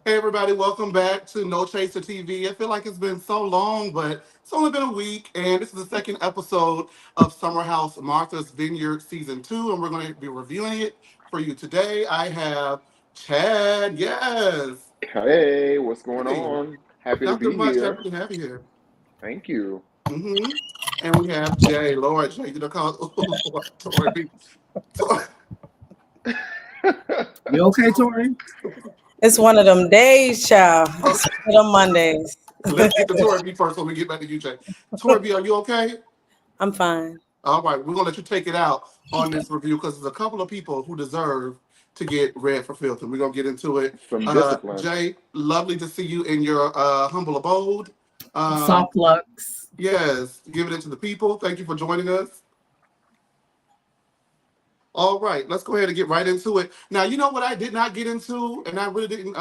Hey everybody, welcome back to No Chaser TV. I feel like it's been so long, but it's only been a week, and this is the second episode of Summer House Martha's Vineyard Season 2, and we're going to be reviewing it for you today. I have Chad, yes. Hey, what's going Hey, on? Happy to nothing be much, here. happy to have you here. Thank you. hmm And we have Jay, Lord Jay, you know, call Tori. Tori. You okay, Tori? It's one of them days, child. It's one of them Mondays. Let's get to Tori B first when we get back to you, Jay. Tori B, are you okay? I'm fine. All right, we're gonna let you take it out on this review because there's a couple of people who deserve to get read for filth, and we're gonna get into it. Some discipline. Jay, lovely to see you in your humble abode. Um, Soft lux. yes, give it into the people. Thank you for joining us. All right, let's go ahead and get right into it. Now, you know what I did not get into, and I really didn't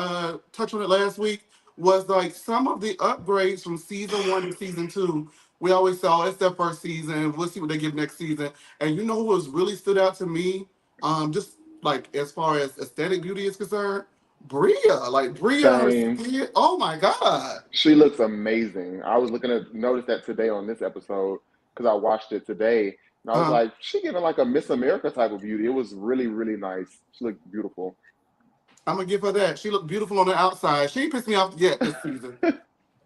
touch on it last week, was like some of the upgrades from season 1 to season 2. We always saw it's their first season. We'll see what they give next season. And you know who was really stood out to me, just like as far as aesthetic beauty is concerned? Bria. Like Bria, her Same. skin. Oh my God. She looks amazing. I was looking at notice that today on this episode because I watched it today, and I was Uh, like, she giving like a Miss America type of beauty. It was really, really nice. She looked beautiful. I'm gonna give her that. She looked beautiful on the outside. She ain't pissed me off yet this season.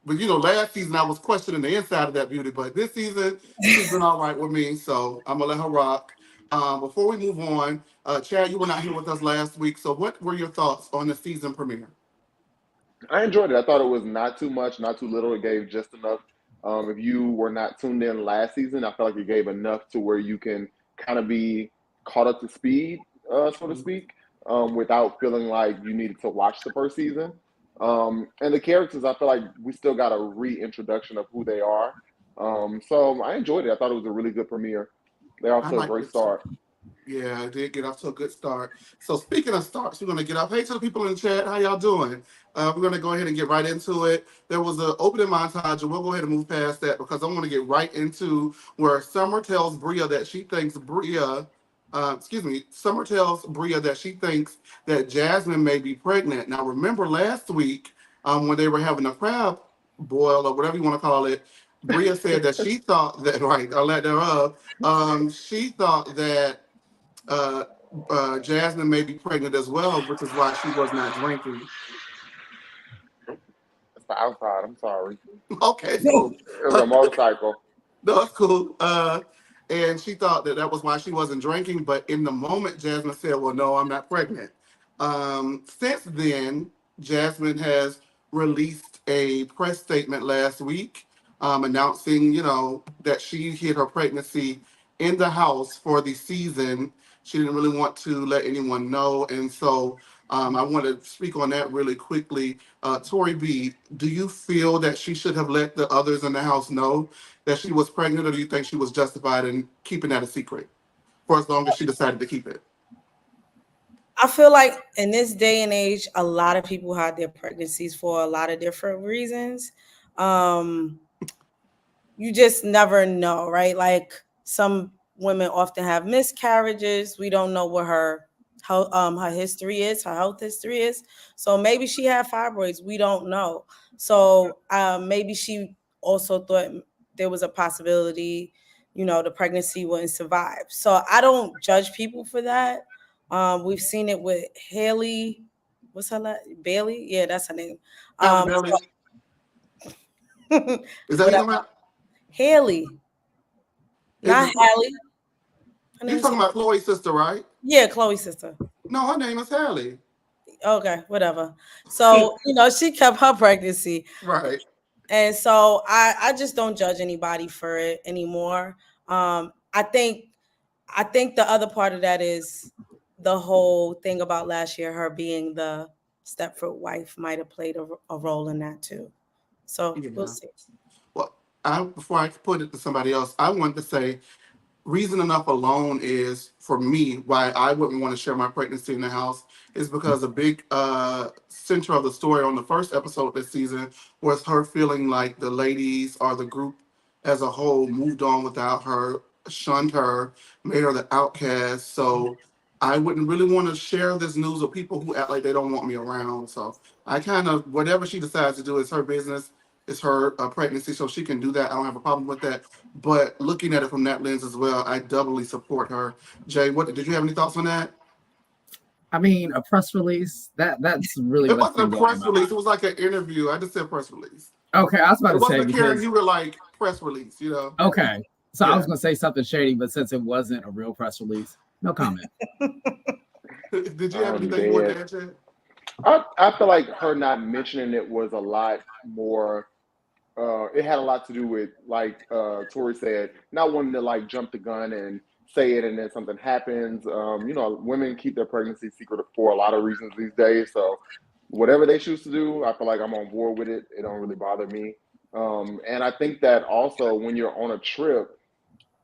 But you know, last season I was questioning the inside of that beauty, but this season she's been all right with me, so I'm gonna let her rock. Before we move on, Chad, you were not here with us last week, so what were your thoughts on the season premiere? I enjoyed it. I thought it was not too much, not too little. It gave just enough. If you were not tuned in last season, I felt like it gave enough to where you can kind of be caught up to speed, so to speak, without feeling like you needed to watch the first season. And the characters, I feel like we still got a reintroduction of who they are. So I enjoyed it. I thought it was a really good premiere. They're off I to a liked great it too. start. Yeah, I did get off to a good start. So speaking of starts, we're gonna get off. Hey to the people in the chat, how y'all doing? We're gonna go ahead and get right into it. There was an opening montage, and we'll go ahead and move past that because I want to get right into where Summer tells Bria that she thinks Summer tells Bria that she thinks that Jasmine may be pregnant. Now remember last week, when they were having a crab boil or whatever you want to call it, Bria said that she thought that right, I'll let thereof. She thought that uh, Jasmine may be pregnant as well, which is why she was not drinking. It's the outside. I'm sorry. Okay, cool. It was a motorcycle. No, that's cool. And she thought that that was why she wasn't drinking. But in the moment, Jasmine said, "Well, no, I'm not pregnant." Since then, Jasmine has released a press statement last week, announcing, you know, that she hid her pregnancy in the house for the season. She didn't really want to let anyone know, and so I want to speak on that really quickly. Tori B, do you feel that she should have let the others in the house know that she was pregnant, or do you think she was justified in keeping that a secret for as long as she decided to keep it? I feel like in this day and age, a lot of people hide their pregnancies for a lot of different reasons. Um, you just never know, right? Like some women often have miscarriages. We don't know what her history is, her health history is. So maybe she had fibroids. We don't know. So maybe she also thought there was a possibility, the pregnancy wouldn't survive. So I don't judge people for that. We've seen it with Haley. What's her name? Bailey? Yeah, that's her name. Halle Um, Berry, is that who you whatever. talking about? Haley, Is not it, Hallie. Her you name is talking Haley. about Chloe's sister, right? Yeah, Chloe's sister. No, her name is Hallie. Okay, whatever. So, she kept her pregnancy. Right. And so I just don't judge anybody for it anymore. I think the other part of that is the whole thing about last year, her being the Stepford wife might have played a role in that too. So we'll Yeah. see. Well, before I put it to somebody else, I wanted to say reason enough alone is for me why I wouldn't want to share my pregnancy in the house is because a big center of the story on the first episode this season was her feeling like the ladies or the group as a whole moved on without her, shunned her, made her the outcast. So I wouldn't really want to share this news with people who act like they don't want me around. So I kind of, whatever she decides to do is her business. It's her pregnancy, so she can do that. I don't have a problem with that. But looking at it from that lens as well, I doubly support her. Jay, what did you have any thoughts on that? I mean, a press release, that's really It what's been wasn't a going press on. release. It was like an interview. I just said press release. Okay, I was about It to say wasn't Karen. because You were like press release. You know. okay, so I Yeah. was gonna say something shady, but since it wasn't a real press release, no comment. Did you have I'm anything you wanted dead. to add, Jay? I feel like her not mentioning it was a lot more. It had a lot to do with, like Tori said, not wanting to like jump the gun and say it and then something happens. Women keep their pregnancy secret for a lot of reasons these days. So whatever they choose to do, I feel like I'm on board with it. It don't really bother me. And I think that also when you're on a trip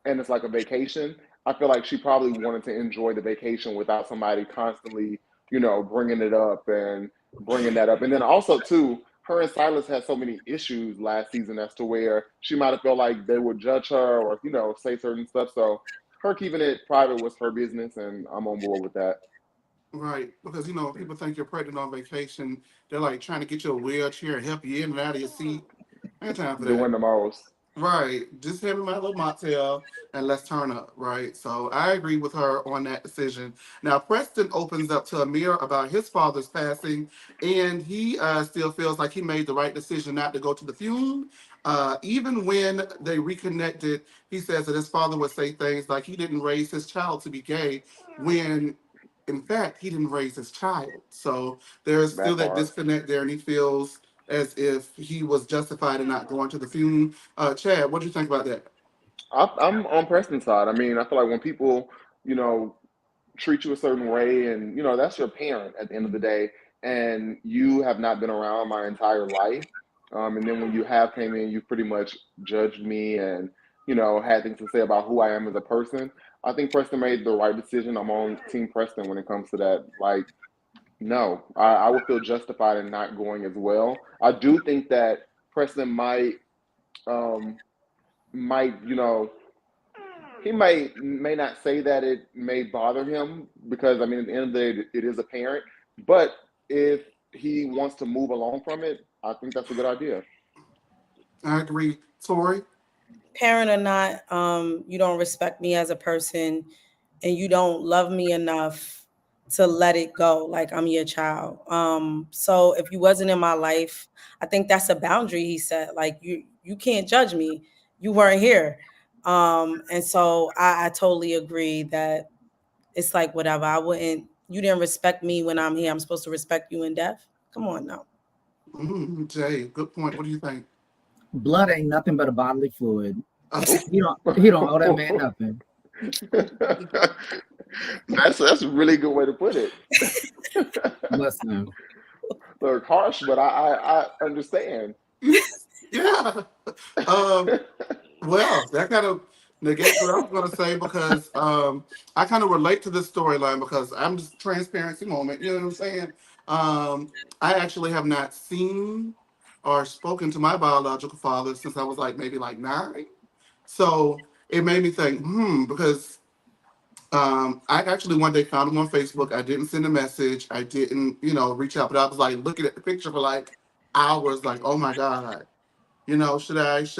and it's like a vacation, I feel like she probably wanted to enjoy the vacation without somebody constantly, bringing it up and bringing that up. And then also too, her and Silas had so many issues last season as to where she might have felt like they would judge her or, say certain stuff. So her keeping it private was her business, and I'm on board with that. Right, because people think you're pregnant on vacation. They're like trying to get you a wheelchair and help you in and out of your seat. Ain't time for that. Doing the most. Right, just hand me my little mocktail and let's turn up. Right, so I agree with her on that decision. Now Preston opens up to Amir about his father's passing, and he still feels like he made the right decision not to go to the funeral. Even when they reconnected, he says that his father would say things like he didn't raise his child to be gay, when in fact he didn't raise his child. So there's still That that part. disconnect there, and he feels as if he was justified in not going to the funeral. Chad, what do you think about that? I'm on Preston's side. I mean, I feel like when people, you know, treat you a certain way, and that's your parent at the end of the day, and you have not been around my entire life, and then when you have came in, you pretty much judged me and had things to say about who I am as a person. I think Preston made the right decision. I'm on Team Preston when it comes to that. Like, no, I would feel justified in not going as well. I do think that Preston um, might, he may not say that it may bother him because I mean, at the end of the day, it is a parent. But if he wants to move along from it, I think that's a good idea. I agree. Tori? Parent or not, you don't respect me as a person, and you don't love me enough to let it go like I'm your child. So if you wasn't in my life, I think that's a boundary he set. Like you can't judge me. You weren't here. And so I totally agree that it's like whatever. You didn't respect me when I'm here. I'm supposed to respect you in death. Come on now. Jay, good point. What do you think? Blood ain't nothing but a bodily fluid. Okay. He don't owe that man nothing. That's a really good way to put it. Listen, Look, harsh, but I understand. Yeah. Well, that kind of negates what I was going to say, because I kind of relate to this storyline because I'm just transparency moment. You know what I'm saying? I actually have not seen or spoken to my biological father since I was maybe 9. So it made me think, because I actually one day found him on Facebook. I didn't send a message. I didn't, reach out, but I was looking at the picture for hours, oh my God, should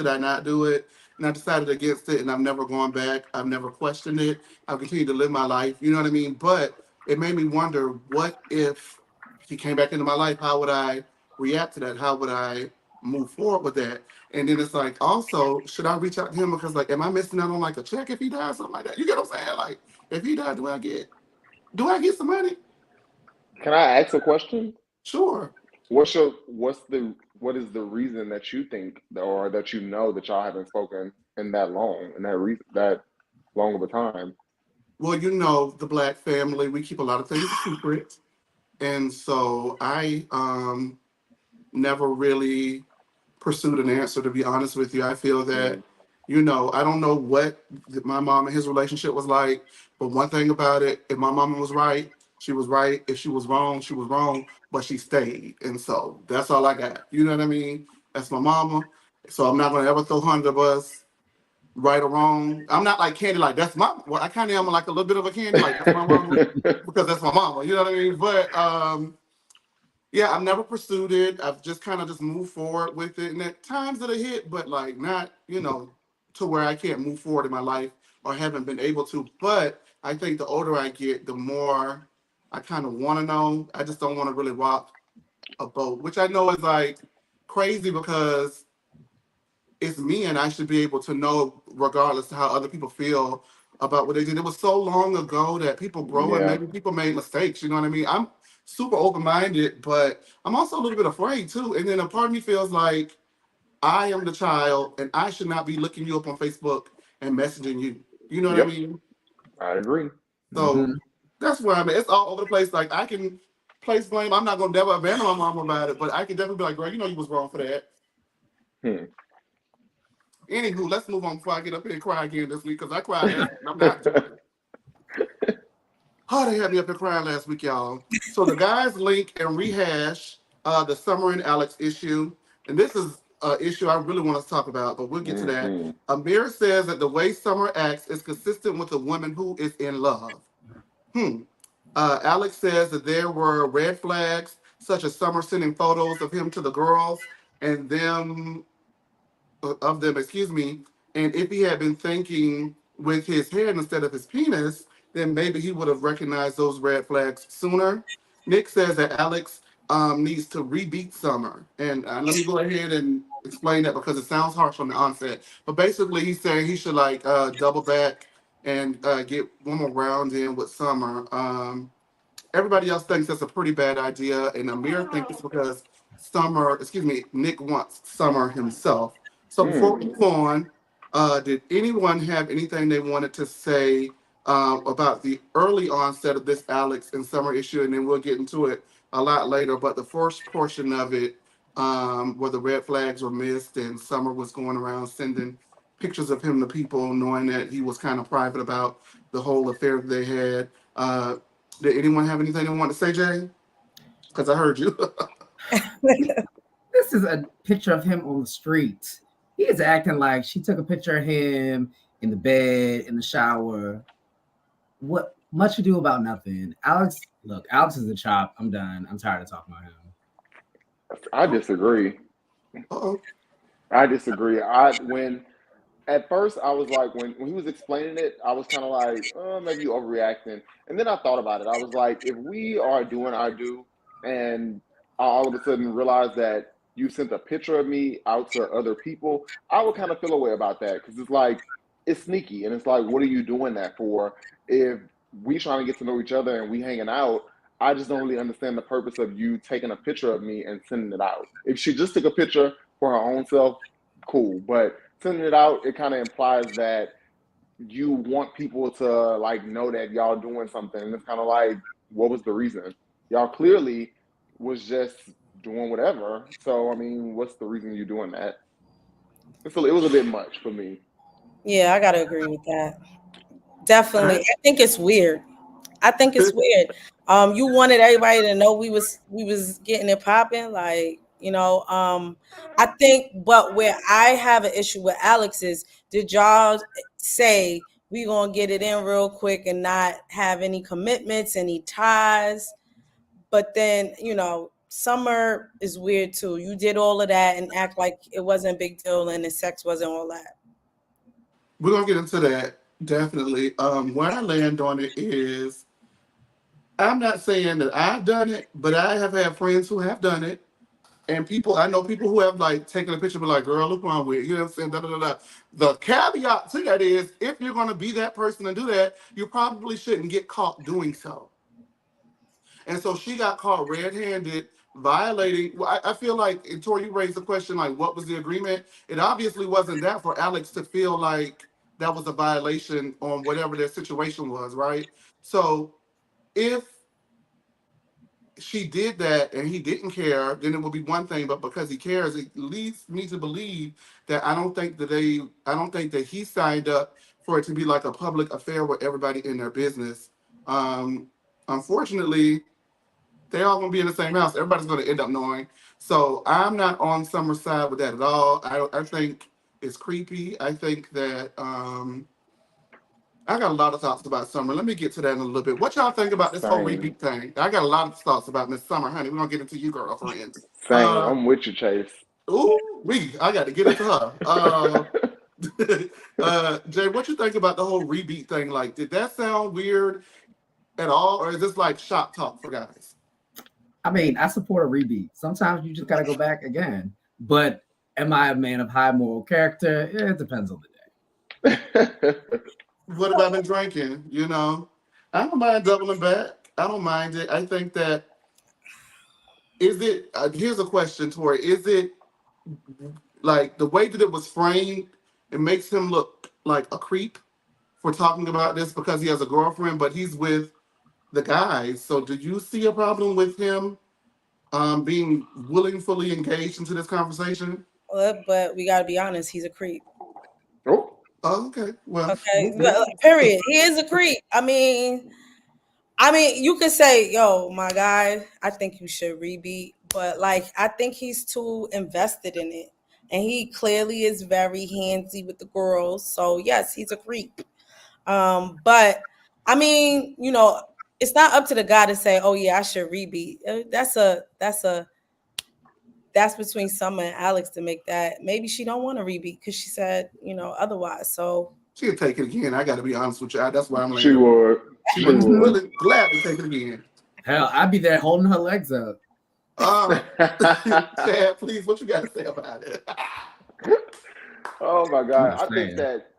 I not do it? And I decided against it, and I've never gone back. I've never questioned it. I've continued to live my life. You know what I mean? But it made me wonder, what if he came back into my life? How would I react to that? How would I move forward with that? And then it's also, should I reach out to him because am I missing out on a check if he dies, something like that? You get what I'm saying? If he died, do I get some money? Can I ask a question? Sure. What is the reason that you think or that that y'all haven't spoken in that long and that long of a time? Well, the Black family, we keep a lot of things secret. And so I never really pursued an answer, to be honest with you. I feel that, Mm. I don't know what my mom and his relationship was like, but one thing about it, if my mama was right, she was right. If she was wrong, but she stayed. And so that's all I got. You know what I mean? That's my mama. So I'm not going to ever throw her under the bus. right or wrong. I'm not like Candy, like that's my. Well, I kind of am like a little bit of a Candy, like that's my mama because that's my mama. You know what I mean? But yeah, I've never pursued it. I've just kind of just moved forward with it, and at times it'll hit, but like not to where I can't move forward in my life or haven't been able to. But I think the older I get, the more I kind of want to know. I just don't want to really rock a boat, which I know is like crazy because it's me and I should be able to know regardless of how other people feel about what they did. It was so long ago that people grow and Yeah. maybe people made mistakes. You know what I mean? I'm super open minded, but I'm also a little bit afraid too. And then a part of me feels like I am the child and I should not be looking you up on Facebook and messaging you. You know what I Yep, mean? I agree. So Hmm. that's where I'm at. It's all over the place. Like I can place blame. I'm not gonna never abandon my mom about it, but I can definitely be like, girl, you know you was wrong for that. Hmm. Anywho, let's move on before I get up here and cry again this week because I cried last week. I'm not doing it. Oh, they had me up here crying last week, y'all. So the guys link and rehash the Summer and Alex issue. And this is an issue I really want to talk about, but we'll get to that. Hmm. Amir says that the way Summer acts is consistent with a woman who is in love. Alex says that there were red flags, such as Summer sending photos of him to the girls and them of them, excuse me, and if he had been thinking with his head instead of his penis, then maybe he would have recognized those red flags sooner. Nick says that Alex needs to rebeat Summer, and let me go ahead and explain that because it sounds harsh on the onset. But basically, he's saying he should like double back and get one more round in with Summer. Everybody else thinks that's a pretty bad idea, and Amir thinks it's because Nick wants Summer himself. So before we Hmm. move on, did anyone have anything they wanted to say about the early onset of this Alex and Summer issue? And then we'll get into it a lot later. But the first portion of it, where the red flags were missed and Summer was going around sending pictures of him to people, knowing that he was kind of private about the whole affair that they had. Did anyone have anything they want to say, Jay? Because I heard you. This is a picture of him on the street. He is acting like she took a picture of him in the bed, in the shower. What much ado about nothing. Alex, look, Alex is a chop. I'm done. I'm tired of talking about him. I disagree. Uh-oh. I disagree. I when At first I was like when he was explaining it, I was kind of like, oh, maybe you overreacting. And then I thought about it. I was like, if we are doing our due, and I all of a sudden realize that you sent a picture of me out to other people, I would kind of feel a way about that because it's like it's sneaky, and it's like, what are you doing that for? If we trying to get to know each other and we hanging out, I just don't really understand the purpose of you taking a picture of me and sending it out. If she just took a picture for her own self, cool. But sending it out, it kind of implies that you want people to like know that y'all doing something. And it's kind of like, what was the reason? Y'all clearly was just doing whatever. So I mean, what's the reason you're doing that? It was a bit much for me. Yeah, I gotta agree with that. Definitely. All I think it's weird. I think it's right. weird. You wanted everybody to know we was getting it popping, like, I think, but where I have an issue with Alex is, did y'all say we gonna get it in real quick and not have any commitments, any ties? But then, Summer is weird too. You did all of that and act like it wasn't a big deal and the sex wasn't all that. We're gonna get into that definitely. Where I land on it is, I'm not saying that I've done it, but I have had friends who have done it, and I know people who have like taken a picture, and be like, "Girl, look what I'm with." You know what I'm saying? Da, da, da, da. The caveat to that is, if you're gonna be that person and do that, you probably shouldn't get caught doing so. And so she got caught red-handed violating. Well, I feel like, and Tori, you raised the question like, what was the agreement? It obviously wasn't that for Alex to feel like that was a violation on whatever their situation was, right? So if she did that and he didn't care, then it would be one thing. But because he cares, it leads me to believe that I don't think that he signed up for it to be like a public affair with everybody in their business. Um, Unfortunately, they all gonna be in the same house. Everybody's gonna end up knowing. So I'm not on Summer's side with that at all. I think is creepy. I think that I got a lot of thoughts about Summer. Let me get to that in a little bit. What y'all think about this whole Same, repeat thing? I got a lot of thoughts about Miss Summer, honey. We're gonna get into you, girlfriend. same. Uh, I'm with you, Chase. I got to get into her. Jay, what you think about the whole rebeat thing? Like, did that sound weird at all, or is this like shop talk for guys? I mean, I support a rebeat. Sometimes you just gotta go back again. But am I a man of high moral character? It depends on the day. What about been drinking? You know, I don't mind doubling back. I don't mind it. I think that is it. Here's a question, Tori. Is it like the way that it was framed? It makes him look like a creep for talking about this because he has a girlfriend, but he's with the guys. So, do you see a problem with him being willingly engaged into this conversation? But we gotta be honest, he's a creep. Oh, Oh, okay. Well, Okay, period. He is a creep. I mean, you could say, "Yo, my guy, I think you should rebeat," but like, I think he's too invested in it, and he clearly is very handsy with the girls. So yes, he's a creep. But I mean, it's not up to the guy to say, "Oh yeah, I should rebeat." That's between Summer and Alex to make that. Maybe she don't want to rebeat because she said, otherwise. So she'll take it again. I got to be honest with you. That's why I'm she landing. would. She She would would. really glad to take it again. Hell, I'd be there holding her legs up. Chad, please, what you got to say about it? Oh my I'm God. just I think saying. that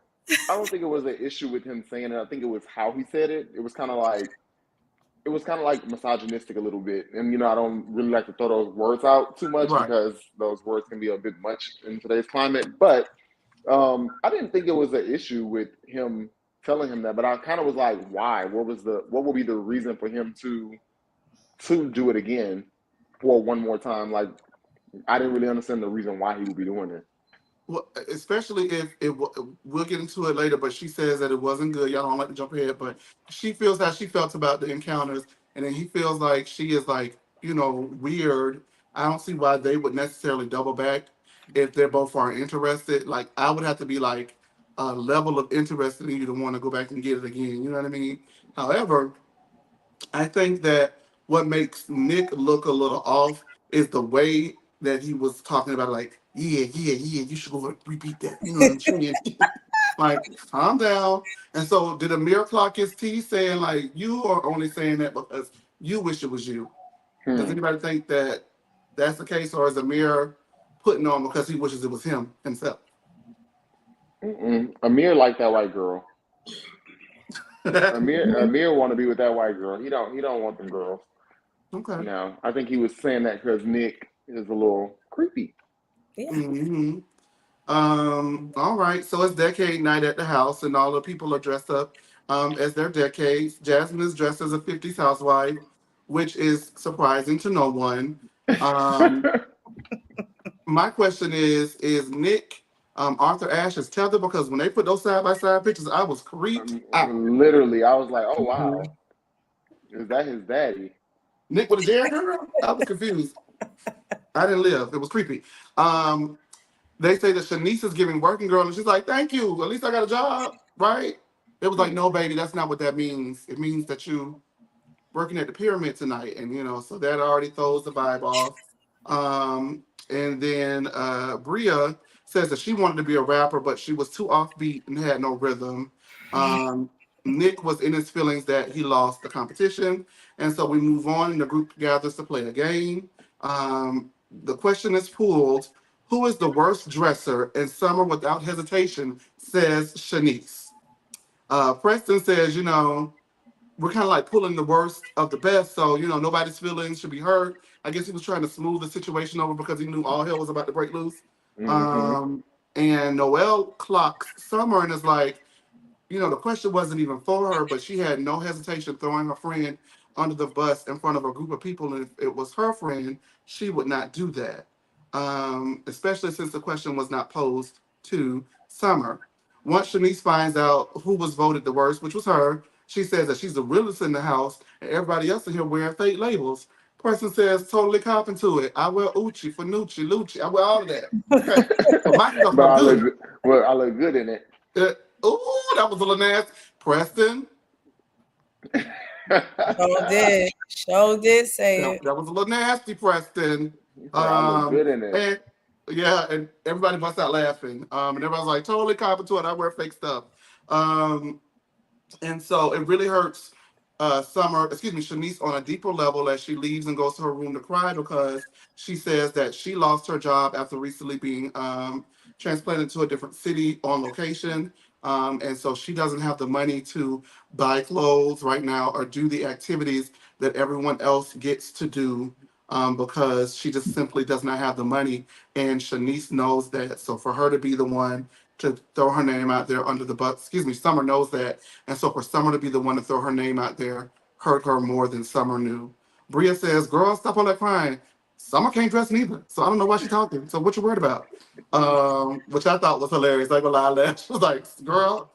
I don't think it was an issue with him saying it. I think it was how he said it. It was kind of like misogynistic a little bit. And I don't really like to throw those words out too much Right. because those words can be a bit much in today's climate. But I didn't think it was an issue with him telling him that, but I kind of was like, why? What would be the reason for him to do it again for one more time? Like, I didn't really understand the reason why he would be doing it. Well, especially if we'll get into it later, but she says that it wasn't good. Y'all don't like to jump ahead, but she feels how she felt about the encounters, and then he feels like she is like, weird. I don't see why they would necessarily double back if they're both are interested. Like, I would have to be like a level of interest in you to want to go back and get it again. You know what I mean? However, I think that what makes Nick look a little off is the way that he was talking about, like, yeah, you should go and repeat that. You know what I'm saying? Like, calm down. And so, did Amir clock his T saying, like, you are only saying that because you wish it was you? Does anybody think that that's the case, or is Amir putting on because he wishes it was him himself? Amir like that white girl. Amir want to be with that white girl. He don't want them girls. Okay. No, I think he was saying that because Nick is a little creepy. yeah. Mm-hmm. All right. So it's decade night at the house, and all the people are dressed up as their decades. Jasmine is dressed as a 50s housewife, which is surprising to no one. My question is Nick Arthur Ashe's tether? Because when they put those side by side pictures, I was creeped out. Literally, I was like, oh wow, is that his daddy? Nick with a Jerry girl? I was confused. I didn't live. It was creepy. They say that Shanice is giving working girl, and she's like, thank you. At least I got a job, right? It was like, no, baby, that's not what that means. It means that you working at the pyramid tonight. And, so that already throws the vibe off. And then Bria says that she wanted to be a rapper, but she was too offbeat and had no rhythm. Nick was in his feelings that he lost the competition. And so we move on, and the group gathers to play a game. The question is pooled. Who is the worst dresser? And Summer, without hesitation, says Shanice. Preston says, we're kind of like pulling the worst of the best. So, nobody's feelings should be hurt. I guess he was trying to smooth the situation over because he knew all hell was about to break loose. And Noelle clocks Summer and is like, the question wasn't even for her, but she had no hesitation throwing her friend under the bus in front of a group of people. And if it was her friend, she would not do that. Especially since the question was not posed to Summer. Once Shanice finds out who was voted the worst, which was her, she says that she's the realest in the house and everybody else in here wearing fake labels. Person says totally copping to it. I wear Uchi for Nucci, Lucci. I wear all of that. Okay. But my stuff But look I look good. good. Well, I look good in it. Ooh, that was a little nasty. Preston, Sure did say it. that was a little nasty, Preston. I look good in it. And yeah, and everybody bust out laughing. And everybody's like, totally copping to it. I wear fake stuff. And so it really hurts Shanice on a deeper level as she leaves and goes to her room to cry because she says that she lost her job after recently being transplanted to a different city on location. And so she doesn't have the money to buy clothes right now or do the activities that everyone else gets to do because she just simply does not have the money. And Shanice knows that. So for her to be the one to throw her name out there under the bus, Summer knows that. And so for Summer to be the one to throw her name out there hurt her more than Summer knew. Bria says, girl, stop all that crying. Summer can't dress neither. So I don't know why she's talking. So what you worried about? Which I thought was hilarious. Like a lot of that. She was like, girl,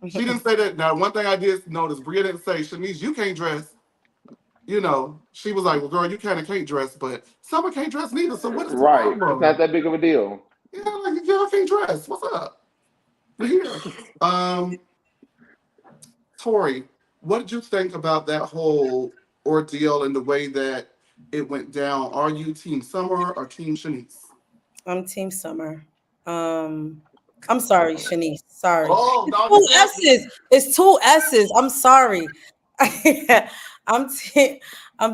she didn't say that. Now, one thing I did notice, Bria didn't say, Shanice, you can't dress. You know, she was like, well, girl, you kind of can't dress, but Summer can't dress neither. So what is the Right. It's problem? not that big of a deal. Yeah, like, y'all can't dress. What's up? Yeah. Tori, what did you think about that whole ordeal and the way that it went down? Are you Team Summer or Team Shanice? I'm Team Summer. I'm sorry, Shanice. Sorry. Oh, It's no, two S's. It's two S's. I'm sorry. I'm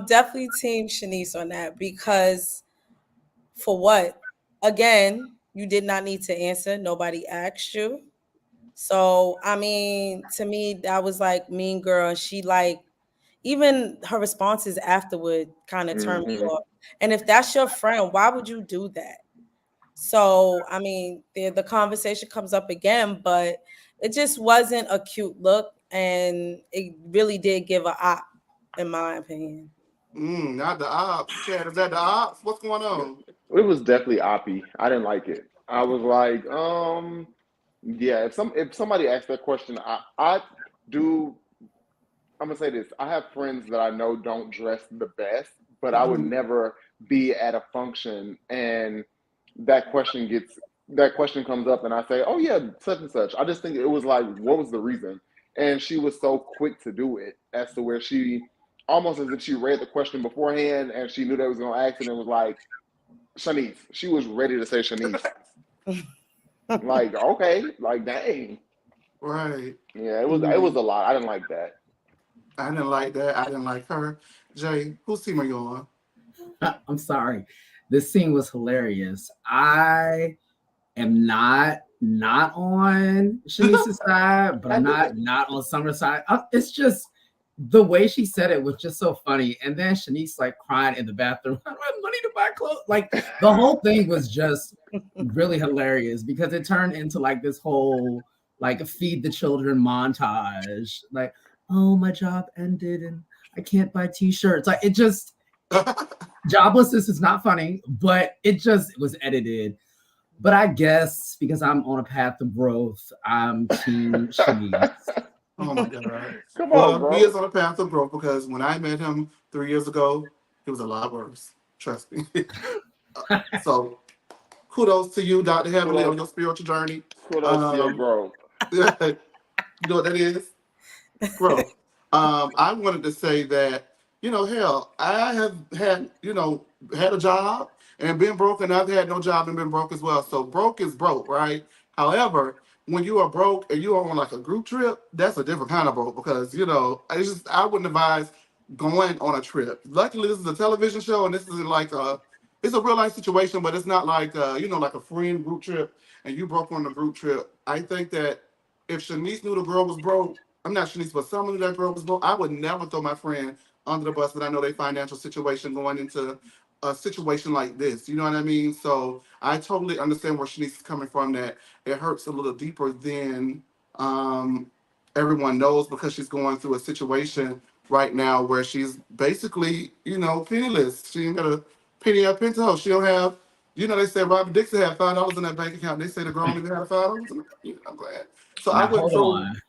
definitely Team Shanice on that because for what? Again, you did not need to answer. Nobody asked you. So I mean, to me, that was like Mean Girl. And she like even her responses afterward kind of turned me off. And if that's your friend, why would you do that? So I mean, the conversation comes up again, but it just wasn't a cute look, and it really did give a op, in my opinion. Not the ops. Chad, is that the ops? What's going on? It was definitely oppy. I didn't like it. I was like, yeah. If somebody asked that question, I do. I'm gonna say this. I have friends that I know don't dress the best, but I would never be at a function and that question comes up and I say, oh yeah, such and such. I just think it was like, what was the reason? And she was so quick to do it as to where she almost as if she read the question beforehand and she knew they was gonna ask it and was like, Shanice. She was ready to say Shanice. Like, okay, like dang. Right. Yeah, it was a lot. I didn't like that. I didn't like that. I didn't like her. Jay, whose team are you on? I'm sorry. This scene was hilarious. I am not on Shanice's side, but I'm not on Summer's side. It's just the way she said it was just so funny. And then Shanice like crying in the bathroom. I don't have money to buy clothes. Like the whole thing was just really hilarious because it turned into like this whole like feed the children montage. Like, oh, my job ended and I can't buy t-shirts. Like it just joblessness is not funny, but it was edited. But I guess because I'm on a path of growth, I'm Team Shanice. Oh my God. Come on, bro. He is on a path of growth because when I met him 3 years ago, he was a lot worse. Trust me. So kudos to you, Dr. Heavenly, on your spiritual journey. Kudos to your growth. You know what that is? Growth. I wanted to say that, hell, I have had a job and been broke, and I've had no job and been broke as well. So broke is broke, right? However, when you are broke and you are on like a group trip, that's a different kind of broke because, I wouldn't advise going on a trip. Luckily, this is a television show and this isn't like it's a real life situation, but it's not like, like a friend group trip and you broke on the group trip. I think that if Shanice knew the girl was broke, I'm not Shanice, but someone knew that girl was broke, I would never throw my friend under the bus, but I know their financial situation going into a situation like this. You know what I mean? So I totally understand where Shanice is coming from, that it hurts a little deeper than everyone knows because she's going through a situation right now where she's basically, penniless. She ain't got a penny up into her. She don't have, they said Robert Dixon had $5 in that bank account. They say the girl only had $5. I'm glad. So Now, I went hold through. on.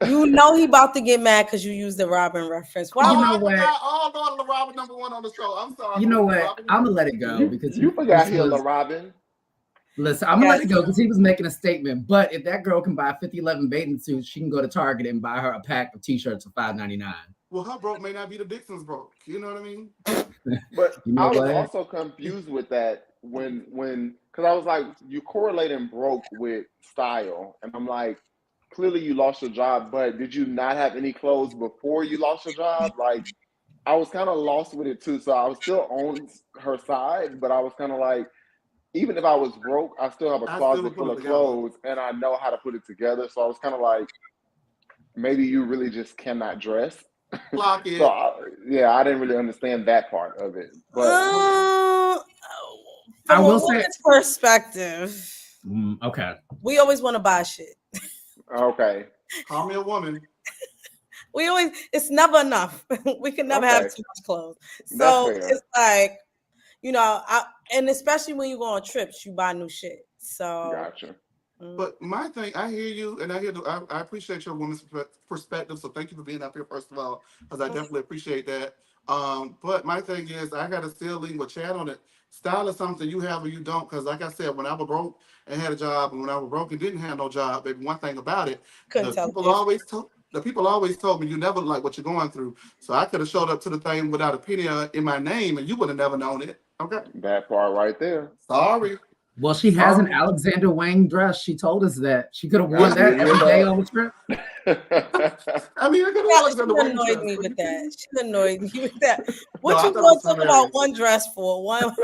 You know he about to get mad because you used the Robin reference. Why? You know I what? forgot all about the Robin #1 on the show. I'm sorry. You know what? Robin I'm number gonna let it go You, because you forgot this Hilla was, Robin. listen, I'm gonna let Yes. it go because he was making a statement. But if that girl can buy 5011 bathing suits, she can go to Target and buy her a pack of t-shirts for $5.99. Well, her broke may not be the Dixon's broke. You know what I mean? But You know I was what? also confused with that when because I was like, you correlating broke with style, and I'm like, clearly you lost your job, but did you not have any clothes before you lost your job? Like, I was kind of lost with it too. So I was still on her side, but I was kind of like, even if I was broke, I still have a I still closet put full it of together. clothes, and I know how to put it together. So I was kind of like, maybe you really just cannot dress. Clock it. So I didn't really understand that part of it, but I From a will say, woman's perspective, okay. we always want to buy shit. okay, Call me a woman. We always, it's never enough. We can never have Okay. too much clothes. That's So fair. it's like, and especially when you go on trips, you buy new shit. So Gotcha. But my thing, I hear you, and I appreciate your woman's perspective. So thank you for being up here, first of all, because I definitely appreciate that. But my thing is, I got to still lean with Chad on it. Style is something you have or you don't. Because like I said, when I was broke and had a job, and when I was broke and didn't have no job, baby, one thing about it, couldn't tell you. the people always told me you never like what you're going through. So I could have showed up to the thing without a penny in my name, and you would have never known it. Okay, That part right there. sorry. Well, she has an Sorry. Alexander Wang dress. She told us that she could have I worn that did every look day up. on the trip. I mean, I could have Yeah, Alexander she Wang annoyed dress. me What with you think? that. She annoyed me with that. No, What I you thought it going was to talk about hilarious. one dress for? One.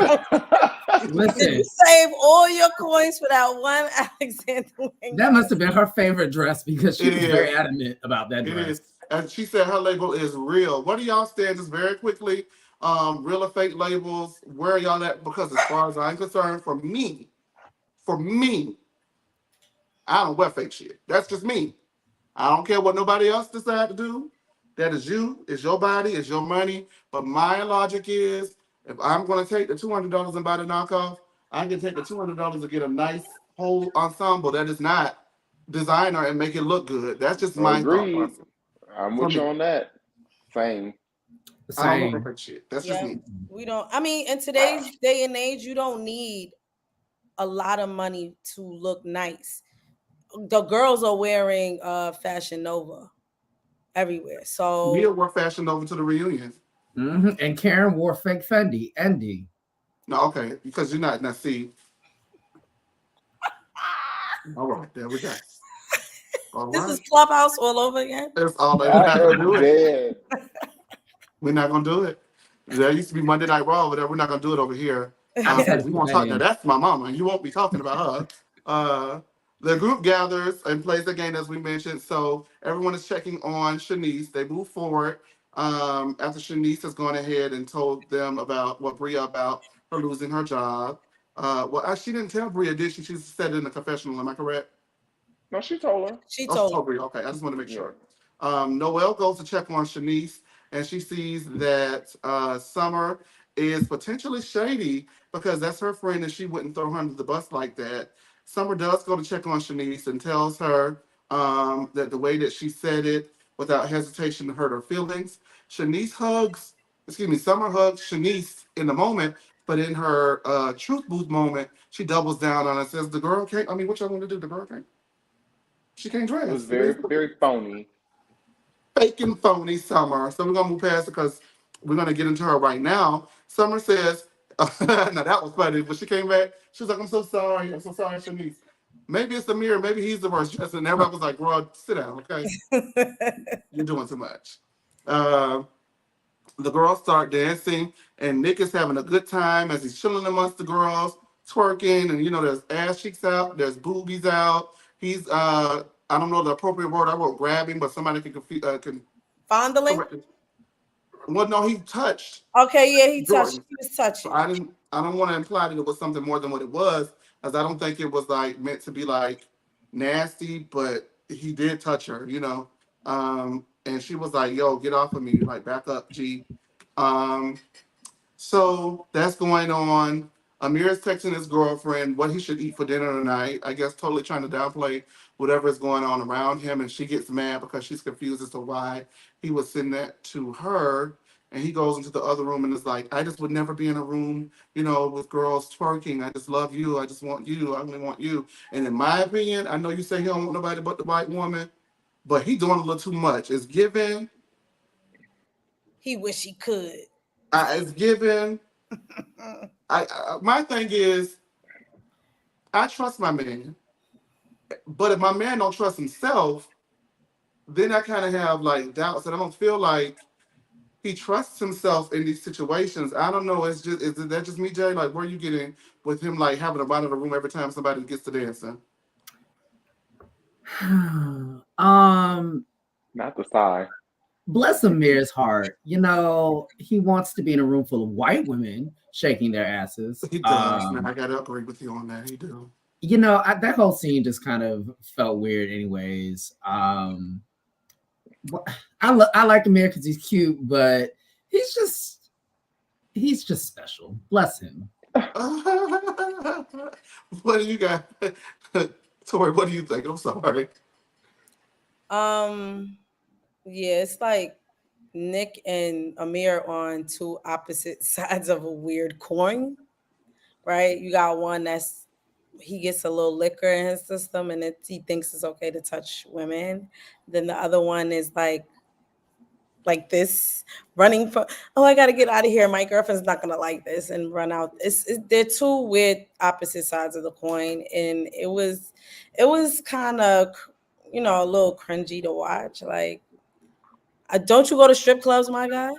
Did Listen, you save all your coins for that one Alexander Wang? that must have been her favorite dress because she It was very is. adamant about that It dress. is. And she said her label is real. What do y'all stand just very quickly? Real or fake labels, where are y'all at? Because as far as I'm concerned, for me, I don't wear fake shit. That's just me. I don't care what nobody else decide to do. That is you. It's your body. It's your money. But my logic is, if I'm going to take the $200 and buy the knockoff, I can take the $200 to get a nice whole ensemble that is not designer and make it look good. That's just my thought Agreed. process. I'm For with you me, on that. Same. I don't look Same. for fake shit. That's just Yeah, me. we don't. I mean, in today's day and age, you don't need a lot of money to look nice. The girls are wearing Fashion Nova everywhere. So Mia wore fashion over to the reunion. And Karen wore fake Fendi. Andy. No, okay, because you're not. Now, see, all right, there we go. All this right, is Clubhouse all over again. that's all. We're I not gonna am do it. dead. We're not gonna do it. There used to be Monday Night Raw, but we're not gonna do it over here. I just had to We put won't that talk. Now in. that's my mama, and you won't be talking about her. The group gathers and plays the game as we mentioned. So everyone is checking on Shanice. They move forward after Shanice has gone ahead and told them about Bria about her losing her job. She didn't tell Bria, did she? She said it in the confessional. Am I correct? No, she told her. She Oh, she told told Bria. Okay, I just want to make Yeah. sure. Noelle goes to check on Shanice, and she sees that Summer is potentially shady because that's her friend, and she wouldn't throw her under the bus like that. Summer does go to check on Shanice and tells her that the way that she said it without hesitation hurt her feelings. Summer hugs Shanice in the moment, but in her truth booth moment, she doubles down on it and says, the girl can't, I mean, what y'all want to do? The girl can't? She can't It was dress. very, very phony. Fake and phony Summer. So we're gonna move past it because we're gonna get into her right now. Summer says, now that was funny, but she came back. She was like, I'm so sorry, Shanice. Maybe it's the mirror, maybe he's the worst dresser. And everybody was like, bro, sit down, okay? You're doing too much. Uh, the girls start dancing, and Nick is having a good time as he's chilling amongst the girls, twerking, and there's ass cheeks out, there's boobies out. He's I don't know the appropriate word. I wrote grabbing, but somebody can fondling. correct it. Well, no, he touched Okay, yeah, he touched. Jordan. He was So touching. I don't want to imply that it was something more than what it was, as I don't think it was like meant to be like nasty, but he did touch her. And she was like, yo, get off of me, like back up, G. Um, so that's going on. Amir's texting his girlfriend what he should eat for dinner tonight. I guess totally trying to downplay whatever is going on around him, and she gets mad because she's confused as to why he was sending that to her. And he goes into the other room and is like, I just would never be in a room, with girls twerking. I just love you. I just want you. I only want you. And in my opinion, I know you say he don't want nobody but the white woman, but he doing a little too much. It's given. He wish he could. It's given. My thing is, I trust my man, but if my man don't trust himself, then I kind of have like doubts, and I don't feel like he trusts himself in these situations. I don't know. Is that just me, Jay? Like, where are you getting with him like having to run in the room every time somebody gets to dancing? Not the sigh. Bless Amir's heart. He wants to be in a room full of white women shaking their asses. He does. Man, I gotta agree with you on that. He do. That whole scene just kind of felt weird anyways. I like Amir because he's cute, but he's just special. Bless him. What do you got? Tori, what do you think? I'm sorry. Yeah, it's like Nick and Amir on two opposite sides of a weird coin, right? You got one he gets a little liquor in his system and he thinks it's okay to touch women. Then the other one is like this, running for, oh, I got to get out of here. My girlfriend's not going to like this, and run out. They're two weird opposite sides of the coin. And it was kind of, a little cringy to watch. Like, don't you go to strip clubs, my guy?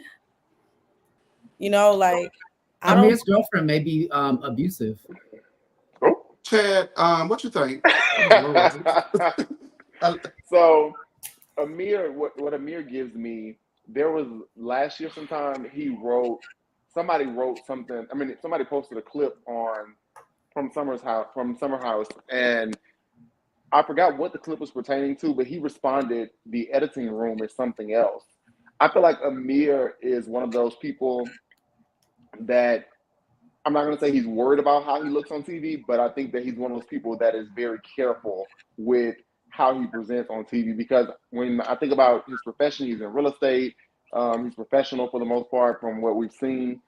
Amir's girlfriend may be abusive. Chad, what you think? So Amir, what Amir gives me, there was last year sometime somebody wrote something. I mean, somebody posted a clip from Summer House, and I forgot what the clip was pertaining to, but he responded, the editing room is something else. I feel like Amir is one of those people that, I'm not going to say he's worried about how he looks on TV, but I think that he's one of those people that is very careful with how he presents on TV, because when I think about his profession, he's in real estate. He's professional for the most part from what we've seen.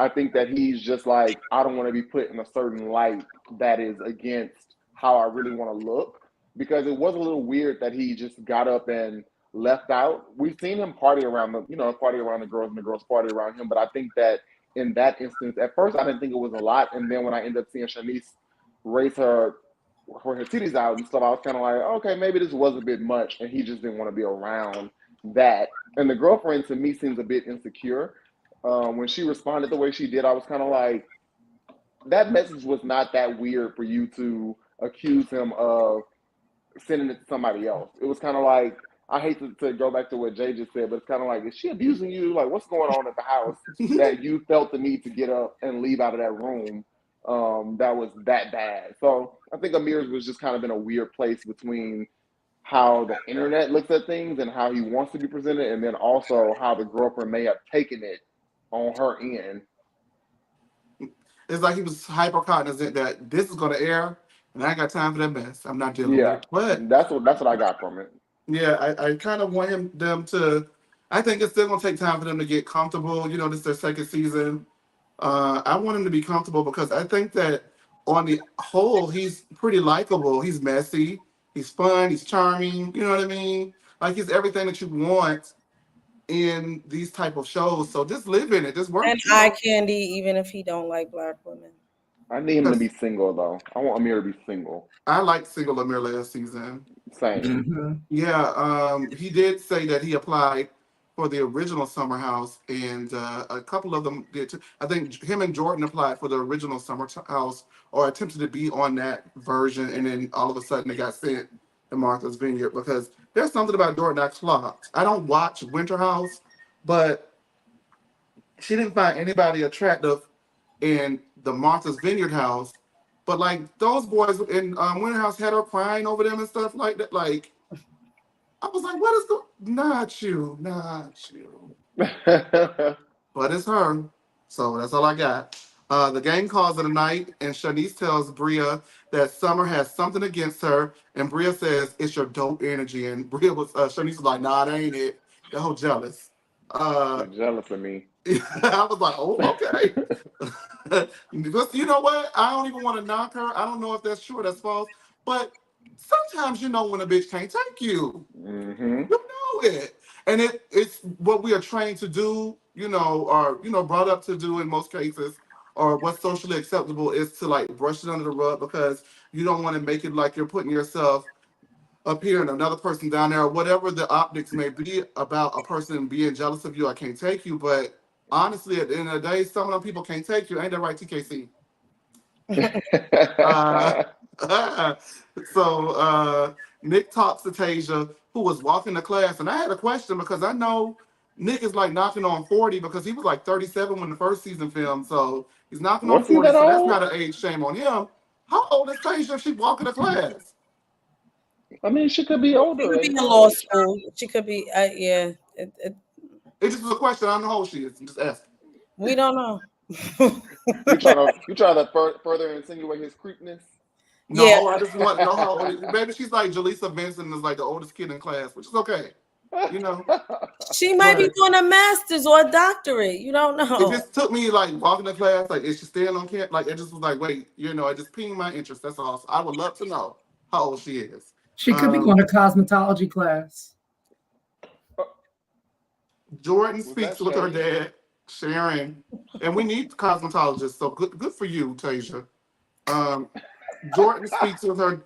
I think that he's just like, I don't want to be put in a certain light that is against how I really want to look, because it was a little weird that he just got up and left out. We've seen him party around the girls, and the girls party around him. But I think that in that instance, at first I didn't think it was a lot. And then when I ended up seeing Shanice raise her titties out and stuff, I was kind of like, okay, maybe this was a bit much. And he just didn't want to be around that. And the girlfriend, to me, seems a bit insecure. When she responded the way she did, I was kind of like, that message was not that weird for you to accuse him of sending it to somebody else. It was kind of like, I hate to go back to what Jay just said, but it's kind of like, is she abusing you? Like, what's going on at the house that you felt the need to get up and leave out of that room that was that bad? So I think Amir's was just kind of in a weird place between how the internet looks at things and how he wants to be presented, and then also how the girlfriend may have taken it on her end. It's like he was hyper cognizant that this is going to air, and I ain't got time for that mess. I'm not dealing with it. But that's what I got from it. Yeah, I kind of want them to. I think it's still going to take time for them to get comfortable. This is their second season. I want him to be comfortable because I think that on the whole, he's pretty likable. He's messy. He's fun. He's charming. You know what I mean? Like, he's everything that you want in these type of shows. So just live in it. Just work. And eye candy, even if he don't like black women. I need him to be single, though. I want Amir to be single. I liked single Amir last season. Same. Mm-hmm. Yeah, he did say that he applied for the original Summer House, and a couple of them did too. I think him and Jordan applied for the original Summer House, or attempted to be on that version, and then all of a sudden they got sent to Martha's Vineyard, because there's something about Jordan I clocked. I don't watch Winter House, but she didn't find anybody attractive in the Martha's Vineyard house. But like, those boys in Winter House had her crying over them and stuff like that. Like, I was like, what is the? Not you. But it's her. So that's all I got. The gang calls it a night, and Shanice tells Bria that Summer has something against her, and Bria says it's your dope energy, and Shanice was like, nah, that ain't it. That whole jealous. You're jealous of me. I was like, oh, okay. Because you know what? I don't even want to knock her. I don't know if that's true or that's false, but sometimes you know when a bitch can't take you. Mm-hmm. You know it. And it's what we are trained to do, or brought up to do in most cases, or what's socially acceptable is to like brush it under the rug because you don't want to make it like you're putting yourself up here and another person down there, or whatever the optics may be about a person being jealous of you. I can't take you, but honestly, at the end of the day, some of them people can't take you. Ain't that right, TKC? So Nick talks to Tasia, who was walking to class, and I had a question because I know Nick is like knocking on 40 because he was like 37 when the first season filmed, so he's knocking on Was he 40, that so that's old? not an age shame on him. How old is Tasia if she's walking to class? I mean, she could be She older. could be in law school. She could be, yeah. It just was a question. I don't know how old she is. I'm just asking. We don't know. You try to further insinuate his creepness? No, Yeah. I just want to know how old. Maybe she's like Jaleesa Benson is like the oldest kid in class, which is okay. You know, She might be But- doing a master's or a doctorate. You don't it know. just took me like walking to class. Like, is she staying on camp? Like, it just was like, wait, it just piqued my interest. That's all. So I would love to know how old she is. She could be going to cosmetology class. Jordan Was speaks that with her Sharon? dad, Sharon, and we need cosmetologists. So good for you, Tasia. Jordan speaks with her.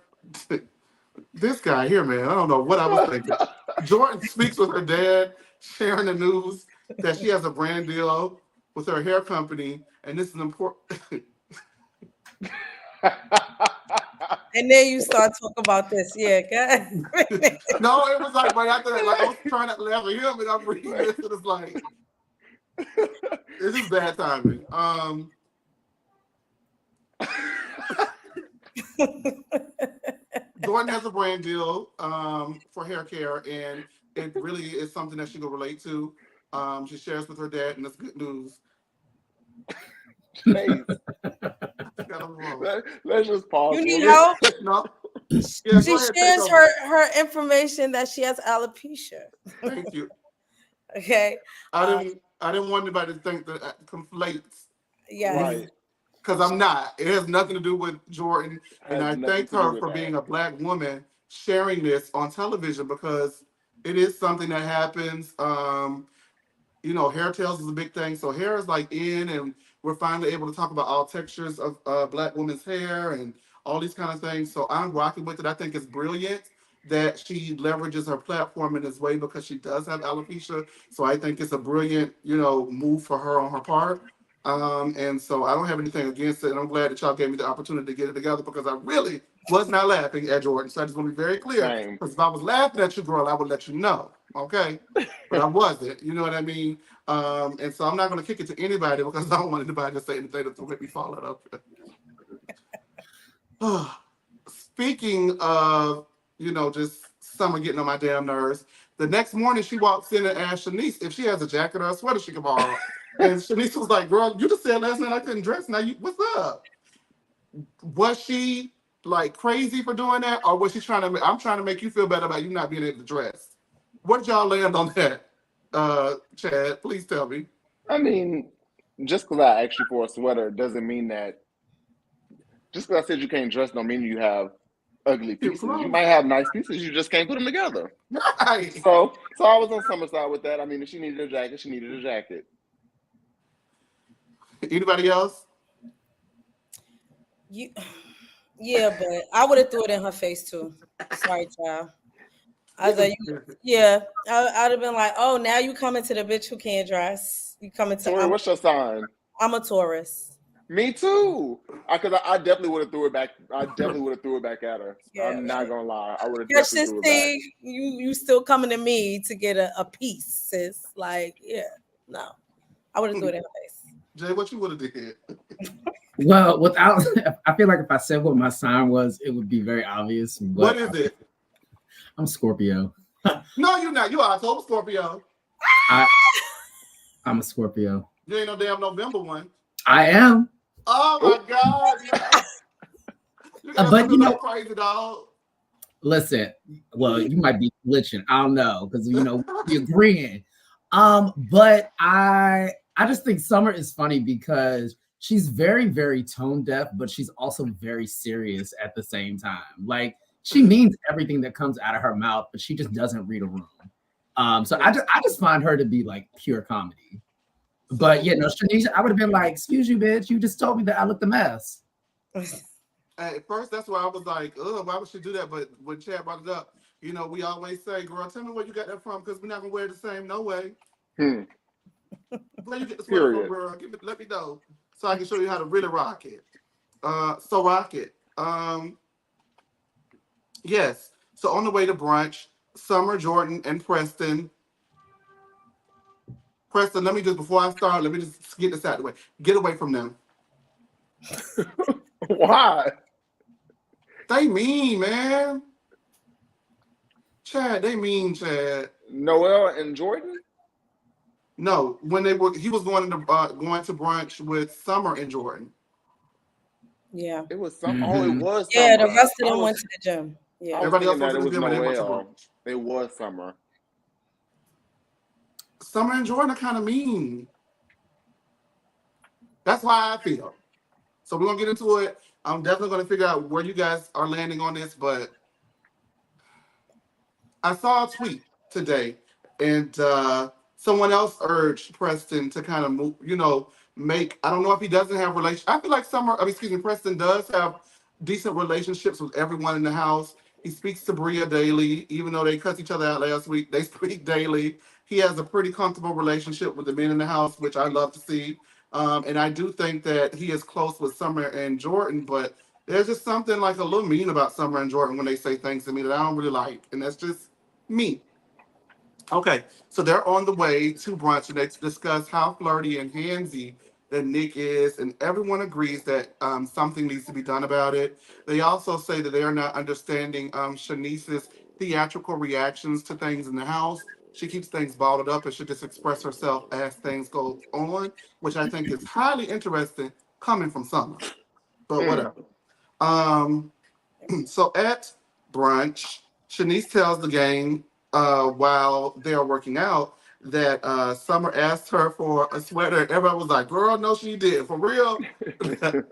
This guy here, man, I don't know what I was thinking. Jordan speaks with her dad, sharing the news that she has a brand deal with her hair company, and this is important. And then you start talking about this. Yeah, God. No, it was like right after that. Like I was trying not to laugh at him, and I'm reading this, and it's like this is bad timing. Jordan has a brand deal for hair care, and it really is something that she can relate to. She shares with her dad, and it's good news. Jeez. Got him wrong. Let's just pause. You for need a minute. help? No. Yeah, She go ahead, take shares over. her information that she has alopecia. Thank you. Okay. I didn't want anybody to think that conflates, Yes. Right. because I'm not. It has nothing to do with Jordan, and I Has nothing thank to do her with for that. being a Black woman sharing this on television because it is something that happens. Hair tales is a big thing. So hair is like in, and we're finally able to talk about all textures of Black women's hair and all these kind of things. So I'm rocking with it. I think it's brilliant that she leverages her platform in this way because she does have alopecia. So I think it's a brilliant, move for her on her part. And so I don't have anything against it. And I'm glad that y'all gave me the opportunity to get it together because I really was not laughing at Jordan. So I just want to be very clear. Same. Because if I was laughing at you, girl, I would let you know. Okay. But I wasn't. You know what I mean? And so I'm not going to kick it to anybody because I don't want anybody to say anything that's going to make me fall out of. Speaking of, just Summer getting on my damn nerves, the next morning she walks in and asks Shanice if she has a jacket or a sweater she can borrow. And Shanice was like, girl, you just said last night I couldn't dress. Now, what's up? Was she like crazy for doing that? Or was she I'm trying to make you feel better about you not being able to dress. What did y'all land on that? Chad, please tell me. I mean, just because I asked you for a sweater doesn't mean that. Just because I said you can't dress don't mean you have ugly pieces. You might have nice pieces, you just can't put them together. Right. So I was on Summer's side with that. I mean, if she needed a jacket, she needed a jacket. Anybody else? Yeah, but I would have threw it in her face too. Sorry, child. I was like, yeah, I'd have been like, oh, now you coming to the bitch who can't dress. You coming to Tori, what's your sign? I'm a Taurus. Me too. Because I definitely would have threw it back. I definitely would have threw it back at her. Yeah. I'm not gonna lie. I would have Catch definitely this threw it back. thing. You still coming to me to get a piece, sis. Like, yeah, no. I would have threw it in her face. Jay, what you would have did? Well, I feel like if I said what my sign was, it would be very obvious. What is it? I'm Scorpio. No, you're not. You are October Scorpio. I'm a Scorpio. You ain't no damn November one. I am. Oh my God. No. You guys But are a crazy dog. listen, well, you might be glitching. I don't know because we agreeing. But I just think Summer is funny because she's very, very tone deaf, but she's also very serious at the same time. Like she means everything that comes out of her mouth, but she just doesn't read a room. So I just find her to be like pure comedy. But yeah, no, Shanice, I would have been like, "Excuse you, bitch, you just told me that I looked a mess." At first, that's why I was like, "Ugh, why would she do that?" But when Chad brought it up, we always say, "Girl, tell me where you got that from, because we're not gonna wear the same, no way." Where you get the sweater from, Period. girl? Let me know, so I can show you how to really rock it. So rock it. Yes. So on the way to brunch, Summer, Jordan, and Preston. Preston, let me just before I start, let me just get this out of the way. Get away from them. Why? They mean, man. Chad, they mean, Chad. Noel and Jordan? No, when he was going to brunch with Summer and Jordan. Yeah. It was some. Oh, it was. Yeah, Summer. the rest of I them was- went to the gym. Yeah. I was Everybody else thinking was that in it the was gym and they went to Noel. brunch. It was Summer. Summer and Jordan are kind of mean. That's why I feel. So we're gonna get into it. I'm definitely gonna figure out where you guys are landing on this, but I saw a tweet today, and someone else urged Preston to kind of move, make. I don't know if he doesn't have relation. I feel like Preston does have decent relationships with everyone in the house. He speaks to Bria daily, even though they cussed each other out last week. They speak daily. He has a pretty comfortable relationship with the men in the house, which I love to see. And I do think that he is close with Summer and Jordan, but there's just something like a little mean about Summer and Jordan when they say things to me that I don't really like, and that's just me. Okay, so they're on the way to brunch and they discuss how flirty and handsy that Nick is, and everyone agrees that something needs to be done about it. They also say that they are not understanding Shanice's theatrical reactions to things in the house. She keeps things bottled up and should just express herself as things go on, which I think is highly interesting coming from Summer. But whatever. Um, so at brunch, Shanice tells the gang while they're working out that Summer asked her for a sweater. Everybody was like, "Girl, no, she did. For real."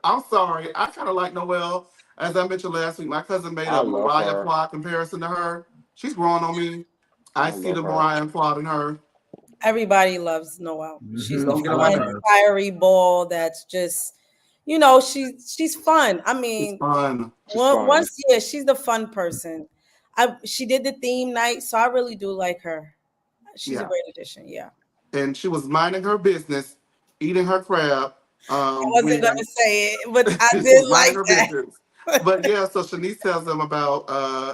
I'm sorry. I kind of like Noelle. As I mentioned last week, my cousin made I a love Mariah her. plot comparison to her. She's growing on me. I I see love the her. Mariah plot in her. Everybody loves Noelle. She's the Don't get I on like my fun, her. nerves. fiery ball that's just, she's fun. I It's mean, fun. She's fun. once she's the fun person. She did the theme night, so I really do like her. She's a Yeah. great addition. Yeah. And she was minding her business, eating her crab. I wasn't When gonna say it, but I she did was like minding her that. business. But yeah, so Shanice tells them about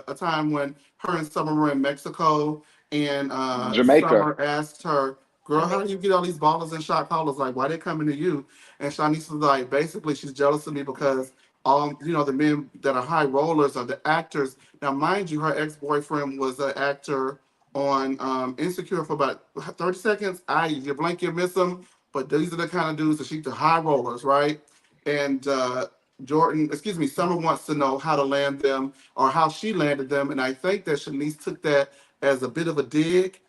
a time when her and Summer were in Mexico, and Jamaica. Summer asked her, "Girl, how do you get all these bottles and shot callers? Like, why they coming to you?" And Shanice was like, basically, she's jealous of me because the men that are high rollers are the actors. Now, mind you, her ex-boyfriend was an actor on Insecure for about 30 seconds. You blink, you miss them. But these are the kind of dudes that she's the high rollers, right? And Summer wants to know how to land them or how she landed them. And I think that Shanice took that as a bit of a dig.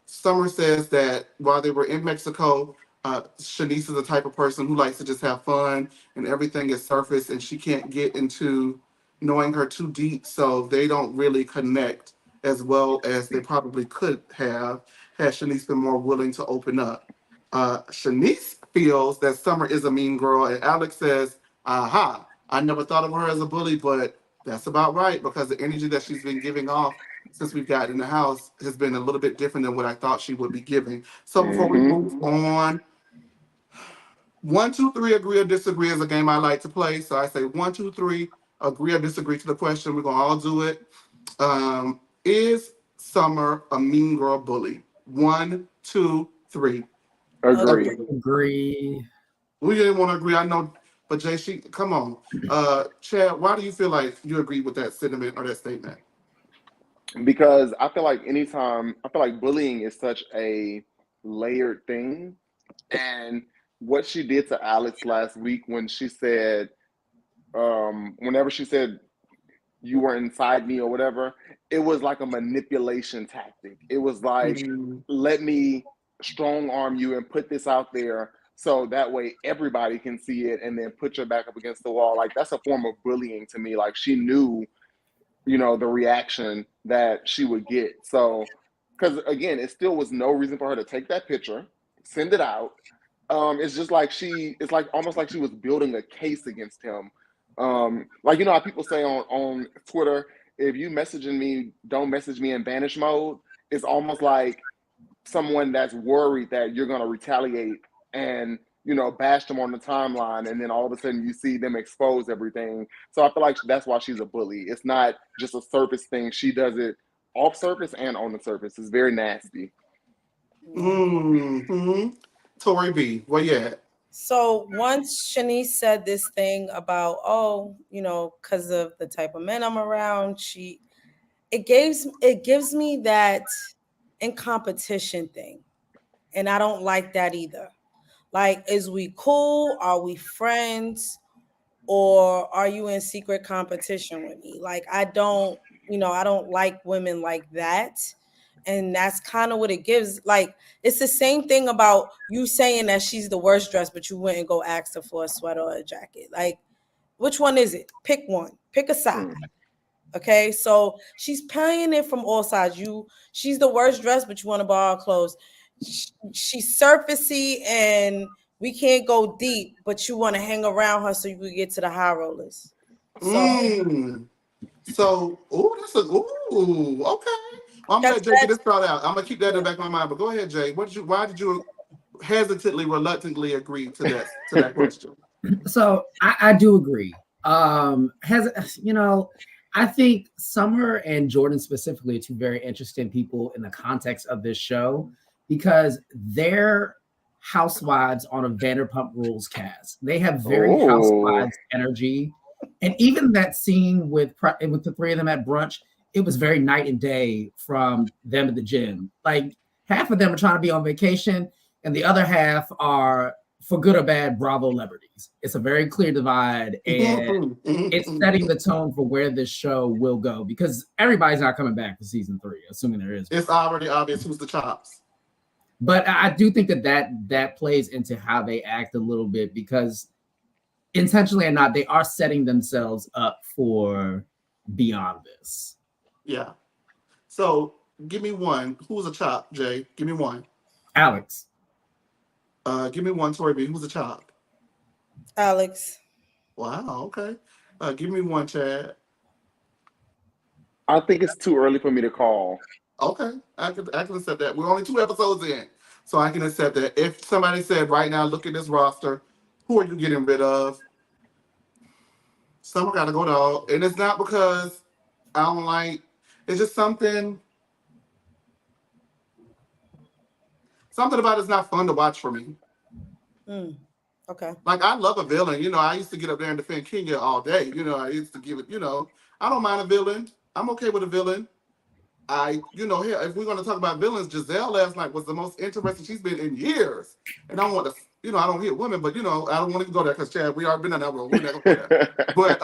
Summer says that while they were in Mexico, Shanice is the type of person who likes to just have fun and everything is surface, and she can't get into knowing her too deep. So they don't really connect as well as they probably could have had Shanice been more willing to open up. Shanice feels that Summer is a mean girl, and Alex says, "Aha, I never thought of her as a bully, but that's about right because the energy that she's been giving off since we've gotten in the house has been a little bit different than what I thought she would be giving." So before we move on, 1, 2, 3, agree or disagree is a game I like to play. So I say 1, 2, 3, agree or disagree to the question. We're gonna all do it. Is Summer a mean girl bully? 1, 2, 3. Agree. Agree. We didn't want to agree. I know, but Jay, come on. Chad, why do you feel like you agree with that sentiment or that statement? Because I feel like bullying is such a layered thing, and what she did to Alex last week when she said, whenever she said you were inside me or whatever, it was like a manipulation tactic. It was like, Mm. let me strong arm you and put this out there so that way everybody can see it and then put your back up against the wall. Like, that's a form of bullying to me. Like, she knew, the reaction that she would get. So, because again, it still was no reason for her to take that picture, send it out. It's just like it's like almost like she was building a case against him. Like, how people say on Twitter, if you messaging me, don't message me in banish mode. It's almost like someone that's worried that you're going to retaliate and, bash them on the timeline. And then all of a sudden you see them expose everything. So I feel like that's why she's a bully. It's not just a surface thing. She does it off surface and on the surface. It's very nasty. Mm-hmm. Tori B, where you at? So once Shanice said this thing about, because of the type of men I'm around, it gives me that in competition thing. And I don't like that either. Like, is we cool? Are we friends? Or are you in secret competition with me? Like, I don't like women like that. And that's kind of what it gives. Like, it's the same thing about you saying that she's the worst dressed, but you wouldn't go ask her for a sweater or a jacket. Like, which one is it? Pick one. Pick a side. Okay, so she's playing it from all sides. She's the worst dressed, but you want to borrow clothes. She's surfacey and we can't go deep, but you want to hang around her so you can get to the high rollers. So, okay. I'm gonna let Jay get this thought out. I'm gonna keep that in the back of my mind. But go ahead, Jay. Why did you hesitantly, reluctantly agree to that question? So I do agree. I think Summer and Jordan specifically are two very interesting people in the context of this show because they're housewives on a Vanderpump Rules cast. They have very housewives energy. And even that scene with the three of them at brunch, it was very night and day from them at the gym. Like, half of them are trying to be on vacation and the other half are, for good or bad, Bravo celebrities. It's a very clear divide, and it's setting the tone for where this show will go because everybody's not coming back for season 3, assuming there is. It's already obvious who's the chops. But I do think that plays into how they act a little bit because, intentionally or not, they are setting themselves up for beyond this. Yeah. So give me one. Who's a chop, Jay? Give me one. Alex. Give me one, Tori B. Who's a chop? Alex. Wow, okay. Give me one, Chad. I think it's too early for me to call. Okay, I can accept that. We're only 2 episodes in, so I can accept that. If somebody said right now, look at this roster, who are you getting rid of? Someone got to go dog, and it's not because I don't like. It's just something about it's not fun to watch for me. Okay. Like, I love a villain. I used to get up there and defend Kenya all day. I used to give it. I don't mind a villain. I'm okay with a villain. Here, if we're going to talk about villains, Giselle last night was the most interesting she's been in years. And I don't want to, I don't hit women, but I don't want to go there because Chad, we already been in that room. We're not going to go there. But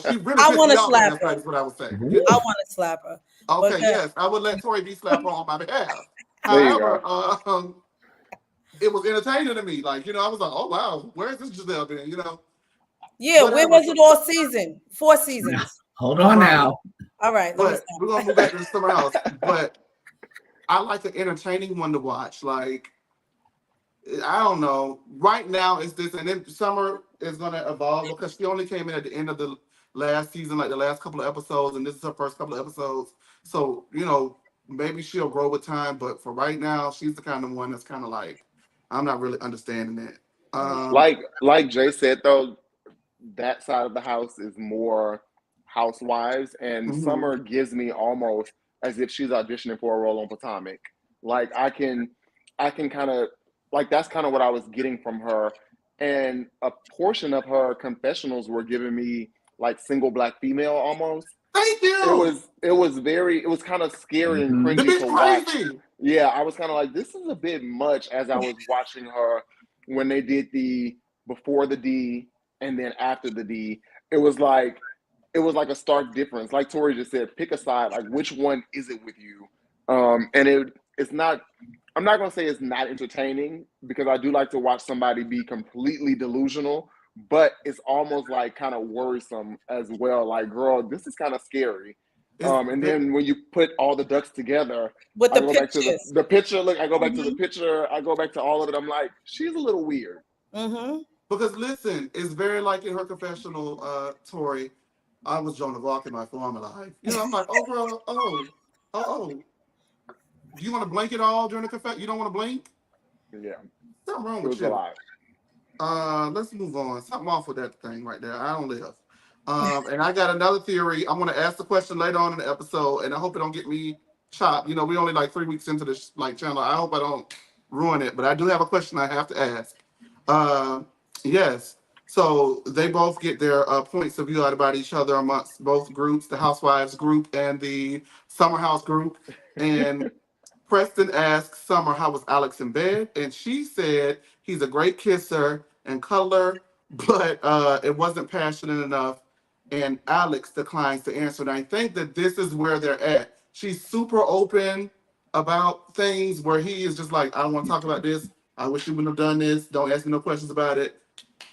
she really I pissed want me to off slap last her. night, is what I was saying. I want to slap her. Okay, yes, I would let Tori B slap her on my behalf. There you However, it was entertaining to me. Like, I was like, oh wow, where is this Giselle been? Yeah, Whatever. where was it all season? 4 seasons. Hold on now. All right, but we're gonna move back to somewhere else. But I like an entertaining one to watch. Like, I don't know. Right now it's this, and then Summer is gonna evolve because she only came in at the end of the last season, like the last couple of episodes, and this is her first couple of episodes. So, maybe she'll grow with time, but for right now, she's the kind of one that's kind of like, I'm not really understanding it. Like Jay said though, that side of the house is more housewives, and Summer gives me almost as if she's auditioning for a role on Potomac. Like, I can kind of, like, that's kind of what I was getting from her. And a portion of her confessionals were giving me like single black female almost. Thank you. It was kind of scary and cringy to watch. Yeah, I was kind of like, this is a bit much as I was watching her when they did the before the D and then after the D, it was like a stark difference. Like Tori just said, pick a side. Like, which one is it with you? And it's not. I'm not gonna say it's not entertaining because I do like to watch somebody be completely delusional, but it's almost like kind of worrisome as well. Like, girl, this is kind of scary. And then when you put all the ducks together, With I the go back to pictures. the picture. Look, I go back to the Mhm. picture. I go back to all of it. I'm like, she's a little weird. Mm-hmm. Because listen, it's very like in her confessional, Tori, I was Joan of Arc in my former life. You know, I'm like, oh, girl, oh. Do you want to blink it all during the confession? You don't want to blink? Yeah, Something wrong it with was a you. lot. Let's move on. Something off with that thing right there. I don't live. And I got another theory. I'm going to ask the question later on in the episode, and I hope it don't get me chopped. You know, we only like 3 weeks into this like channel. I hope I don't ruin it, but I do have a question I have to ask. Uh, yes. So they both get their points of view out about each other amongst both groups, the Housewives group and the Summer House group. And Preston asked Summer how was Alex in bed, and she said he's a great kisser and cuddler, but it wasn't passionate enough. And Alex declines to answer. And I think that this is where they're at. She's super open about things where he is just like, I don't want to talk about this. I wish you wouldn't have done this. Don't ask me no questions about it.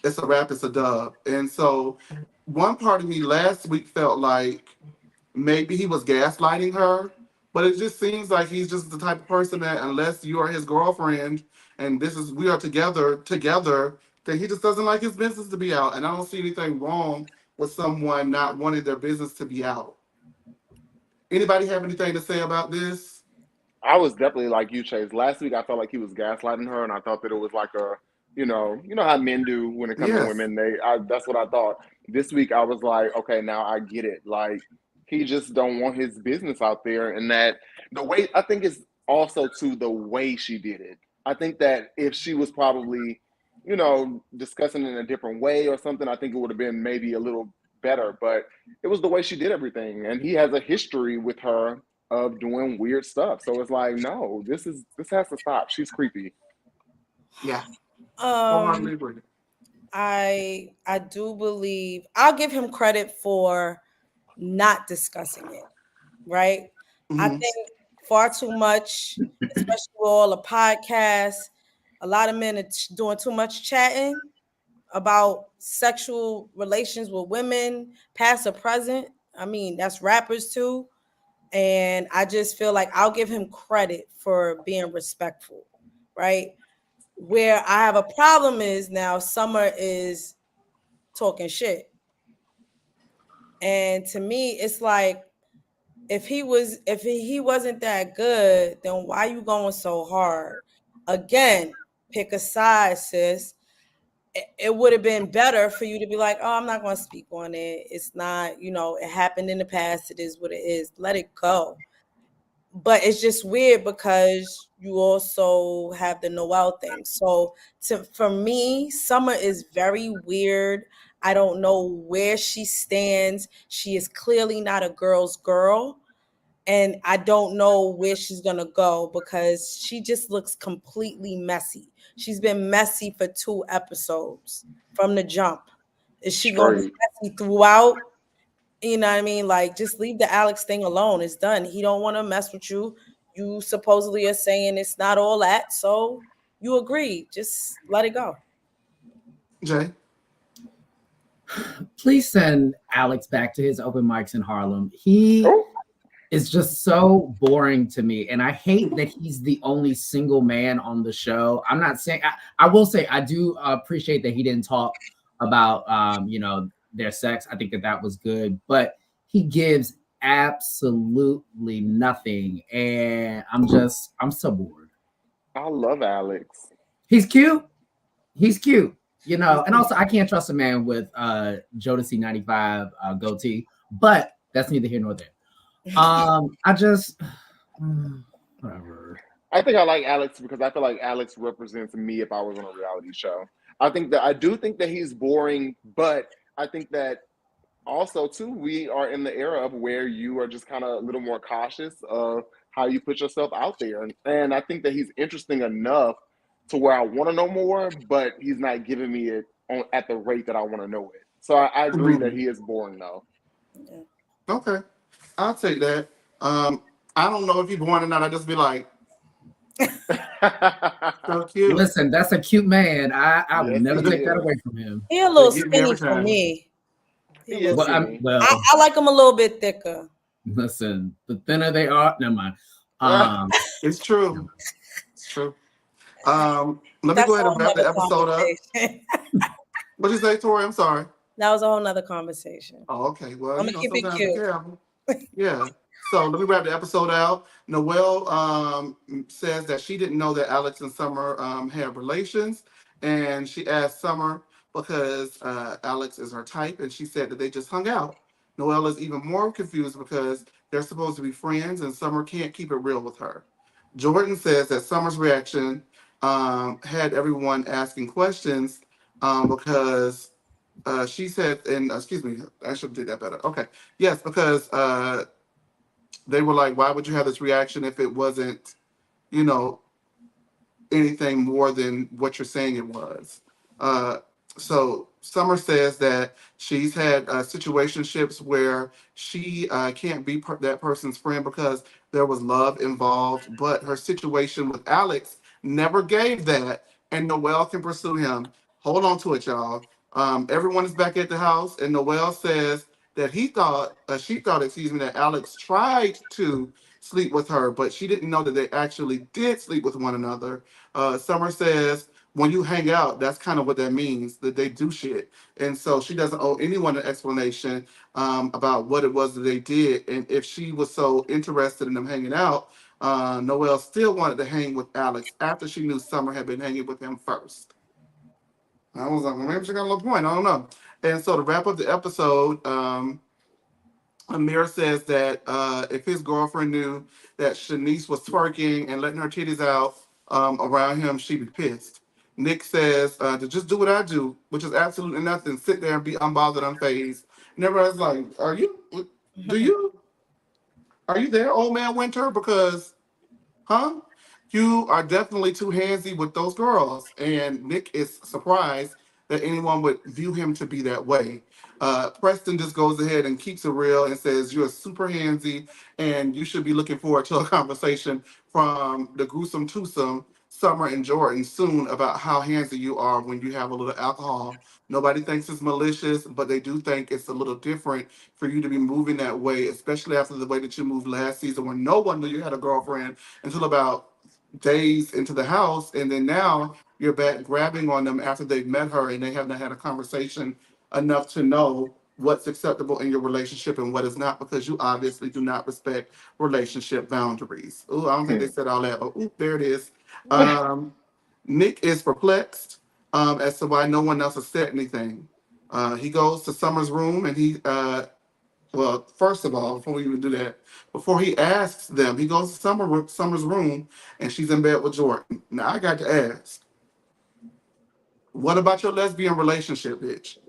It's a wrap. It's a dub. And so one part of me last week felt like maybe he was gaslighting her, but it just seems like he's just the type of person that unless you are his girlfriend and this is we are together, then he just doesn't like his business to be out. And I don't see anything wrong with someone not wanting their business to be out. Anybody have anything to say about this? I was definitely like you, Chase. Last week, I felt like he was gaslighting her, and I thought that it was like a, you know how men do when it comes to Yes. women. That's what I thought. This week, I was like, okay, now I get it. Like, he just don't want his business out there, and that the way I think is also to the way she did it. I think that if she was probably, discussing it in a different way or something, I think it would have been maybe a little better. But it was the way she did everything, and he has a history with her of doing weird stuff. So it's like, no, this has to stop. She's creepy. Yeah. Um, I do believe I'll give him credit for not discussing it, right? I Mm-hmm. think far too much, especially with all the podcasts, a lot of men are doing too much chatting about sexual relations with women, past or present. I mean, that's rappers too. And I just feel like I'll give him credit for being respectful, right? Where I have a problem is now Summer is talking shit. And to me, it's like if he wasn't that good, then why you going so hard? Again, pick a side, sis. It would have been better for you to be like, oh, I'm not going to speak on it. It's not, it happened in the past. It is what it is. Let it go. But it's just weird because you also have the Noel thing. So for me, Summer is very weird. I don't know where she stands. She is clearly not a girl's girl. And I don't know where she's going to go because she just looks completely messy. She's been messy for 2 episodes from the jump. Is she going to be messy throughout? You know what I mean? Like, just leave the Alex thing alone. It's done. He don't want to mess with you. You supposedly are saying it's not all that. So you agree. Just let it go. Jay? Please send Alex back to his open mics in Harlem. He is just so boring to me. And I hate that he's the only single man on the show. I'm not saying, I will say, I do appreciate that he didn't talk about, their sex. I think that was good, but he gives absolutely nothing. And I'm so bored. I love Alex. He's cute. And also I can't trust a man with Jodeci 95 goatee, but that's neither here nor there. I just whatever. I think I like Alex because I feel like Alex represents me if I was on a reality show. I do think that he's boring, but I think that also too, we are in the era of where you are just kind of a little more cautious of how you put yourself out there. And I think that he's interesting enough to where I want to know more, but he's not giving me it at the rate that I want to know it. So I agree that he is boring though. Okay, I'll take that. I don't know if he's boring or not. I just be like, so cute. Listen, that's a cute man. I would Yes, never he take that is. away from him. He a little They get me skinny every for time. me. He a He is little Well, skinny. I like him a little bit thicker. Listen, the thinner they are, never mind. It's true. It's true. Let me That's go ahead a and whole wrap the nother episode up. conversation. What'd you say, Tori? I'm sorry. That was a whole nother conversation. Oh, okay. Well, I'm you gonna know, keep it sometimes be cute. careful. Yeah. So let me wrap the episode out. Noelle says that she didn't know that Alex and Summer had relations, and she asked Summer because Alex is her type, and she said that they just hung out. Noelle is even more confused because they're supposed to be friends, and Summer can't keep it real with her. Jordan says that Summer's reaction had everyone asking questions because she said, and excuse me, I should have did that better. Okay, yes, because they were like, why would you have this reaction if it wasn't, you know, anything more than what you're saying it was? Uh, so Summer says that she's had situationships where she can't be that person's friend because there was love involved, but her situation with Alex never gave that, and Noelle can pursue him. Hold on to it, y'all. Everyone is back at the house, and Noelle says that she thought, excuse me, that Alex tried to sleep with her, but she didn't know that they actually did sleep with one another. Summer says when you hang out, that's kind of what that means, that they do shit. And so she doesn't owe anyone an explanation about what it was that they did. And if she was so interested in them hanging out, Noelle still wanted to hang with Alex after she knew Summer had been hanging with him first. I was like, well, maybe she got a little point. I don't know. And so to wrap up the episode, Amir says that if his girlfriend knew that Shanice was twerking and letting her titties out around him, she'd be pissed. Nick says to just do what I do, which is absolutely nothing. Sit there and be unbothered, unfazed. And everybody's like, are you there, old man Winter? Because, huh? You are definitely too handsy with those girls. And Nick is surprised that anyone would view him to be that way. Preston just goes ahead and keeps it real and says, you're super handsy, and you should be looking forward to a conversation from the gruesome twosome, Summer and Jordan, soon about how handsy you are when you have a little alcohol. Nobody thinks it's malicious, but they do think it's a little different for you to be moving that way, especially after the way that you moved last season when no one knew you had a girlfriend until about days into the house, and then now you're back grabbing on them after they've met her and they haven't had a conversation enough to know what's acceptable in your relationship and what is not, because you obviously do not respect relationship boundaries. Oh, I don't think they said all that, but there it is. Nick is perplexed as to why no one else has said anything. He goes to Summer's room and well, first of all, before we even do that, before he asks them, he goes to Summer's room and she's in bed with Jordan. Now I got to ask, what about your lesbian relationship, bitch?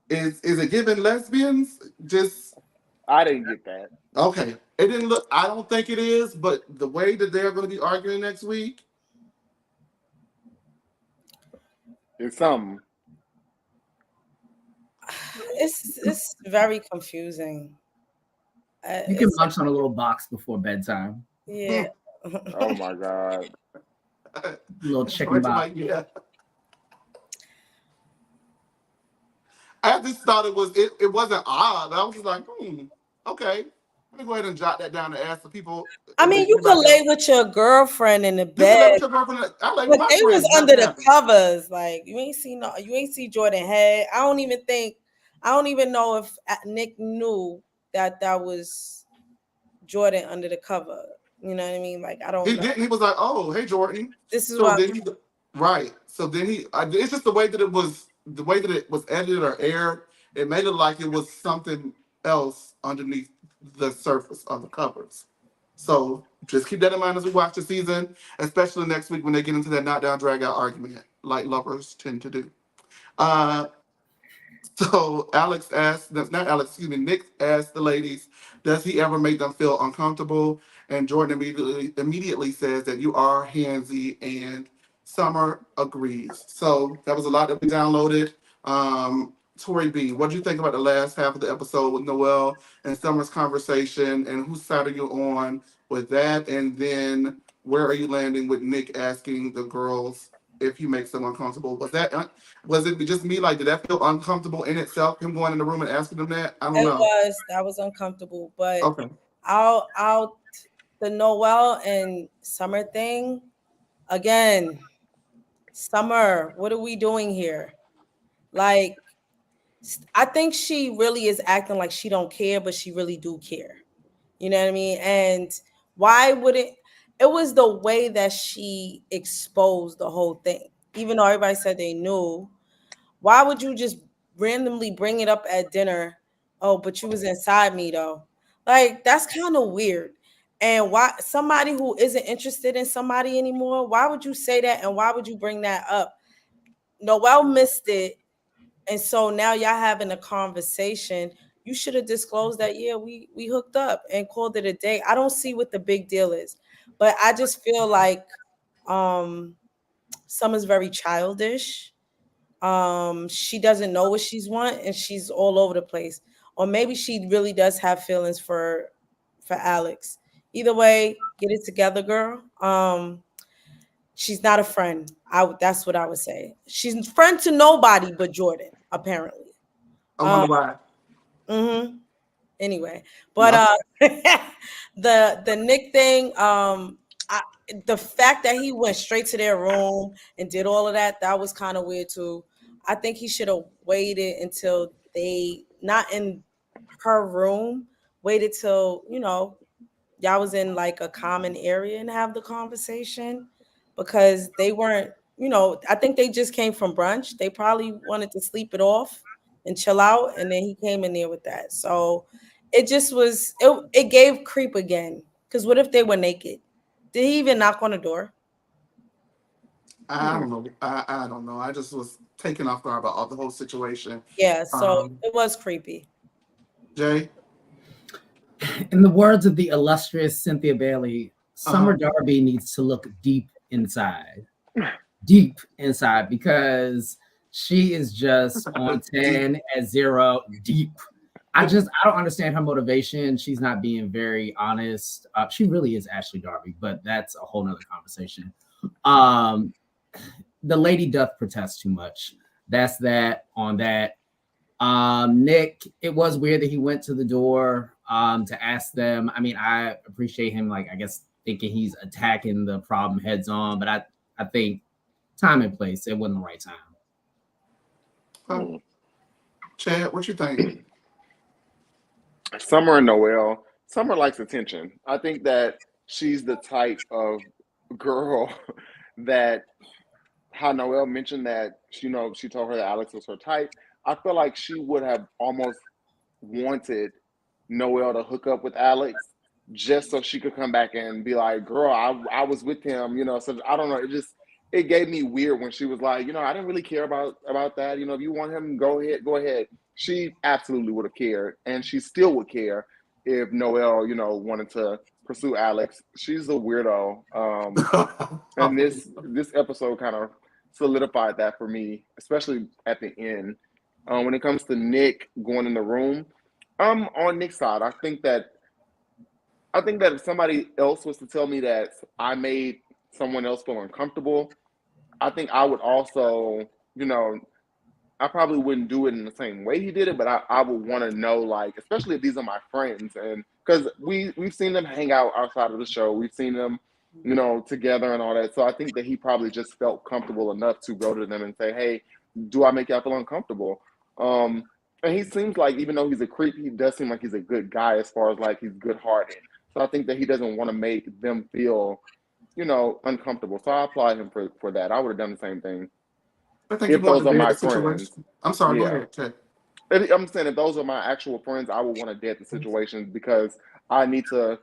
Is it giving lesbians? Just I didn't get that. okay. It didn't look. I don't think it is, but the way that they're going to be arguing next week, It's something. It's very confusing. You can munch on a little box before bedtime. Yeah. Oh my god. A little chicken box. Yeah. I just thought it wasn't odd. I was just like, okay. Let me go ahead and jot that down to ask the people. I mean, you could lay with your girlfriend in the You can lay bed, with your girlfriend. I lay but with my they was friends. under the covers. Like you ain't see Jordan head. I don't even know if Nick knew that was Jordan under the cover. You know what I mean? Like I don't. He didn't. He was like, "Oh, hey, Jordan." This is so what. then right. So then it's just the way that it was edited or aired. It made it like it was something else underneath the surface of the covers. So just keep that in mind as we watch the season, especially next week when they get into that knockdown drag out argument, like lovers tend to do. So Nick asked the ladies, does he ever make them feel uncomfortable? and Jordan immediately says that you are handsy, and Summer agrees. So that was a lot that we downloaded. Tori B, what do you think about the last half of the episode with Noel and Summer's conversation, and whose side are you on with that? And then where are you landing with Nick asking the girls if he makes them uncomfortable? Was it just me? Like, did that feel uncomfortable in itself? Him going in the room and asking them that? I don't know. That was uncomfortable, but Okay. I'll the Noel and Summer thing again. Summer, what are we doing here? Like, I think she really is acting like she don't care, but she really do care. You know what I mean? And why would it? It was the way that she exposed the whole thing. Even though everybody said they knew, why would you just randomly bring it up at dinner? Oh, but you was inside me though. Like, that's kind of weird. And why somebody who isn't interested in somebody anymore, why would you say that and why would you bring that up? Noel missed it. And so now y'all having a conversation. You should have disclosed that, yeah, we hooked up and called it a day. I don't see what the big deal is. But I just feel like Summer's very childish. She doesn't know what she's want and she's all over the place. Or maybe she really does have feelings for Alex. Either way, get it together, girl. She's not a friend. That's what I would say. She's a friend to nobody but Jordan, apparently. I wonder why. Mm-hmm. Anyway, but the Nick thing, the fact that he went straight to their room and did all of that, that was kind of weird too. I think he should have waited until they not in her room, waited till, y'all was in like a common area and have the conversation, because they weren't, I think they just came from brunch. They probably wanted to sleep it off and chill out, and then he came in there with that. So it just was, it gave creep again. Because what if they were naked? Did he even knock on the door? I don't know. I don't know. I just was taken off guard by all the whole situation. Yeah, so it was creepy. Jay? In the words of the illustrious Cynthia Bailey, Summer Darby needs to look deep inside, because she is just on 10 at 0 deep. I don't understand her motivation. She's not being very honest. She really is Ashley Darby, but that's a whole nother conversation. The lady doth protest too much. That's that on that. Nick, it was weird that he went to the door to ask them. I mean, I appreciate him, like, I guess, thinking he's attacking the problem heads on, but I think time and place, it wasn't the right time. Chad, what you think? Summer and Noel. Summer likes attention. I think that she's the type of girl that, how Noel mentioned that, she told her that Alex was her type. I feel like she would have almost wanted Noel to hook up with Alex just so she could come back and be like, girl, I was with him, so I don't know. It gave me weird when she was like, I didn't really care about that. If you want him, go ahead. She absolutely would have cared, and she still would care if Noel, wanted to pursue Alex. She's a weirdo. And this episode kind of solidified that for me, especially at the end. When it comes to Nick going in the room, I'm on Nick's side. I think that if somebody else was to tell me that I made someone else feel uncomfortable, I think I would also, I probably wouldn't do it in the same way he did it, but I would want to know, like, especially if these are my friends, and because we've seen them hang out outside of the show, we've seen them, together and all that. So I think that he probably just felt comfortable enough to go to them and say, hey, do I make y'all feel uncomfortable? And he seems like, even though he's a creep, he does seem like he's a good guy as far as like he's good-hearted. So I think that he doesn't want to make them feel, uncomfortable. So I applaud him for that. I would have done the same thing. I think if those are my friends. situation. I'm sorry, go ahead, Chad. I'm saying if those are my actual friends, I would want to dead the situation because I need to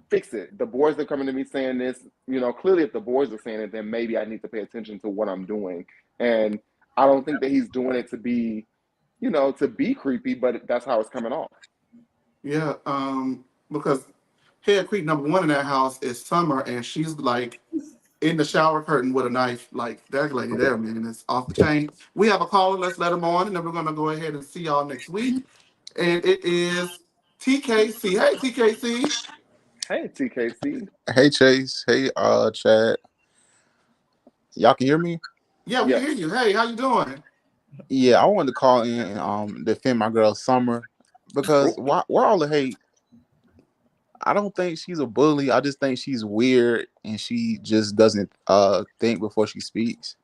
fix it. The boys are coming to me saying this, clearly if the boys are saying it, then maybe I need to pay attention to what I'm doing. And I don't think that he's doing it to be, to be creepy, but that's how it's coming off. Yeah, because head creep number one in that house is Summer, and she's like in the shower curtain with a knife. Like that lady there, man, is off the chain. We have a caller. Let's let him on, and then we're gonna go ahead and see y'all next week. And it is TKC. Hey, TKC. Hey, TKC. Hey Chase, hey Chad. Y'all can hear me? Yeah, we Yes. can hear you. Hey, how you doing? Yeah, I wanted to call in and defend my girl Summer because why all the hate? I don't think she's a bully. I just think she's weird and she just doesn't think before she speaks.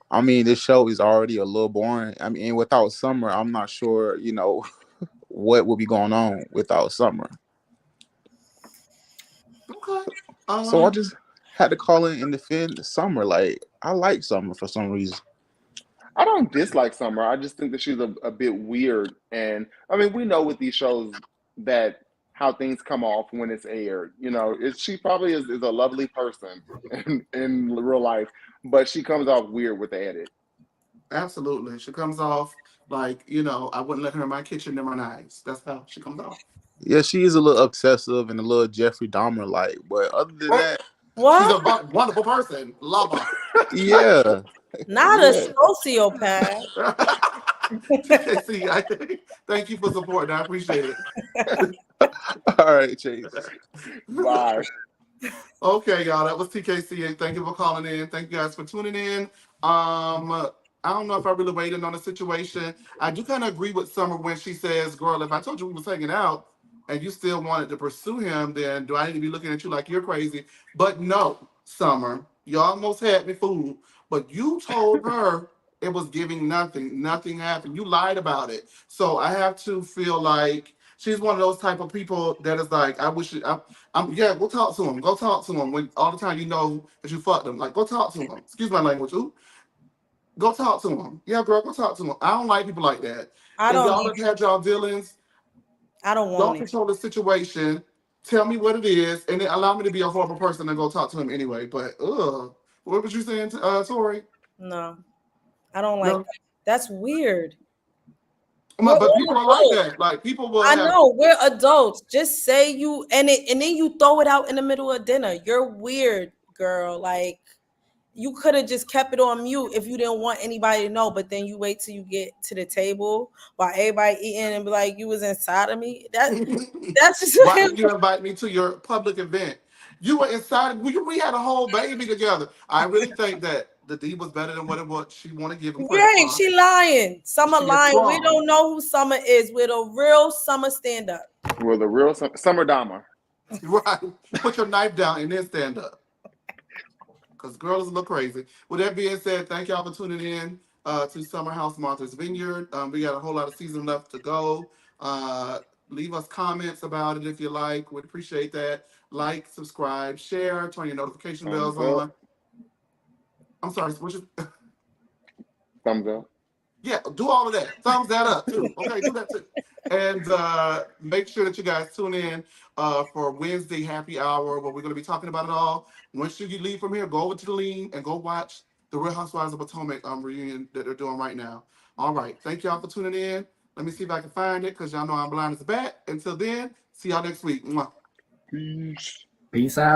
I mean, this show is already a little boring. I mean, without Summer, I'm not sure, what will be going on without Summer. Okay. So I just had to call in and defend Summer. Like, I like Summer for some reason. I don't dislike Summer. I just think that she's a bit weird. And I mean, we know with these shows that how things come off when it's aired. She probably is a lovely person in real life, but she comes off weird with the edit. Absolutely. She comes off like, I wouldn't let her in my kitchen near my knives. That's how she comes off. Yeah, she is a little obsessive and a little Jeffrey Dahmer like, but other than that, She's a What? wonderful person. Love her. yeah. Not Yeah. a sociopath. TKC, thank you for supporting. I appreciate it. All right, Chase. Bye. Okay, y'all. That was TKC. Thank you for calling in. Thank you guys for tuning in. I don't know if I really waited on the situation. I do kind of agree with Summer when she says, "Girl, if I told you we was hanging out and you still wanted to pursue him, then do I need to be looking at you like you're crazy?" But no, Summer, you almost had me fooled. But you told her it was giving nothing. Nothing happened. You lied about it. So I have to feel like she's one of those type of people that is like, I wish yeah, go talk to him. Go talk to him when all the time you know that you fucked him. Like, go talk to him. Excuse my language. Ooh. Go talk to him. Yeah, girl, go talk to him. I don't like people like that. I If y'all don't. have had y'all dealings, I don't don't want it. control the situation. Tell me what it is, and then allow me to be a horrible person and go talk to him anyway. But what was you saying, Tori? No, I don't like No? that. That's weird. But people are like that. Like people will I have. know we're adults. Just say you and then you throw it out in the middle of dinner. You're weird, girl. Like you could have just kept it on mute if you didn't want anybody to know. But then you wait till you get to the table while everybody eating and be like, "You was inside of me." That's just Why did you invite me to your public event? You were inside. We had a whole baby together. I really think that the D was better than what it was. She want to give him credit Right, for. she lying. Summer She is lying. We strong. don't know who Summer is. We're the real Summer stand up. Well, the real Summer Dahmer. Right. Put your knife down and then stand up. Because girl is a little crazy. With that being said, thank y'all for tuning in to Summer House Martha's Vineyard. We got a whole lot of season left to go. Leave us comments about it if you like. We'd appreciate that. Like, subscribe, share, turn your notification bells on. I'm sorry, what's your... Thumbs up. Yeah, do all of that. Thumbs that up too. Okay, do that too. And make sure that you guys tune in for Wednesday happy hour where we're going to be talking about it all. Once you leave from here, go over to the Lean and go watch the Real Housewives of Potomac reunion that they're doing right now. All right. Thank y'all for tuning in. Let me see if I can find it because y'all know I'm blind as a bat. Until then, see y'all next week. Mwah. Peace. Peace out.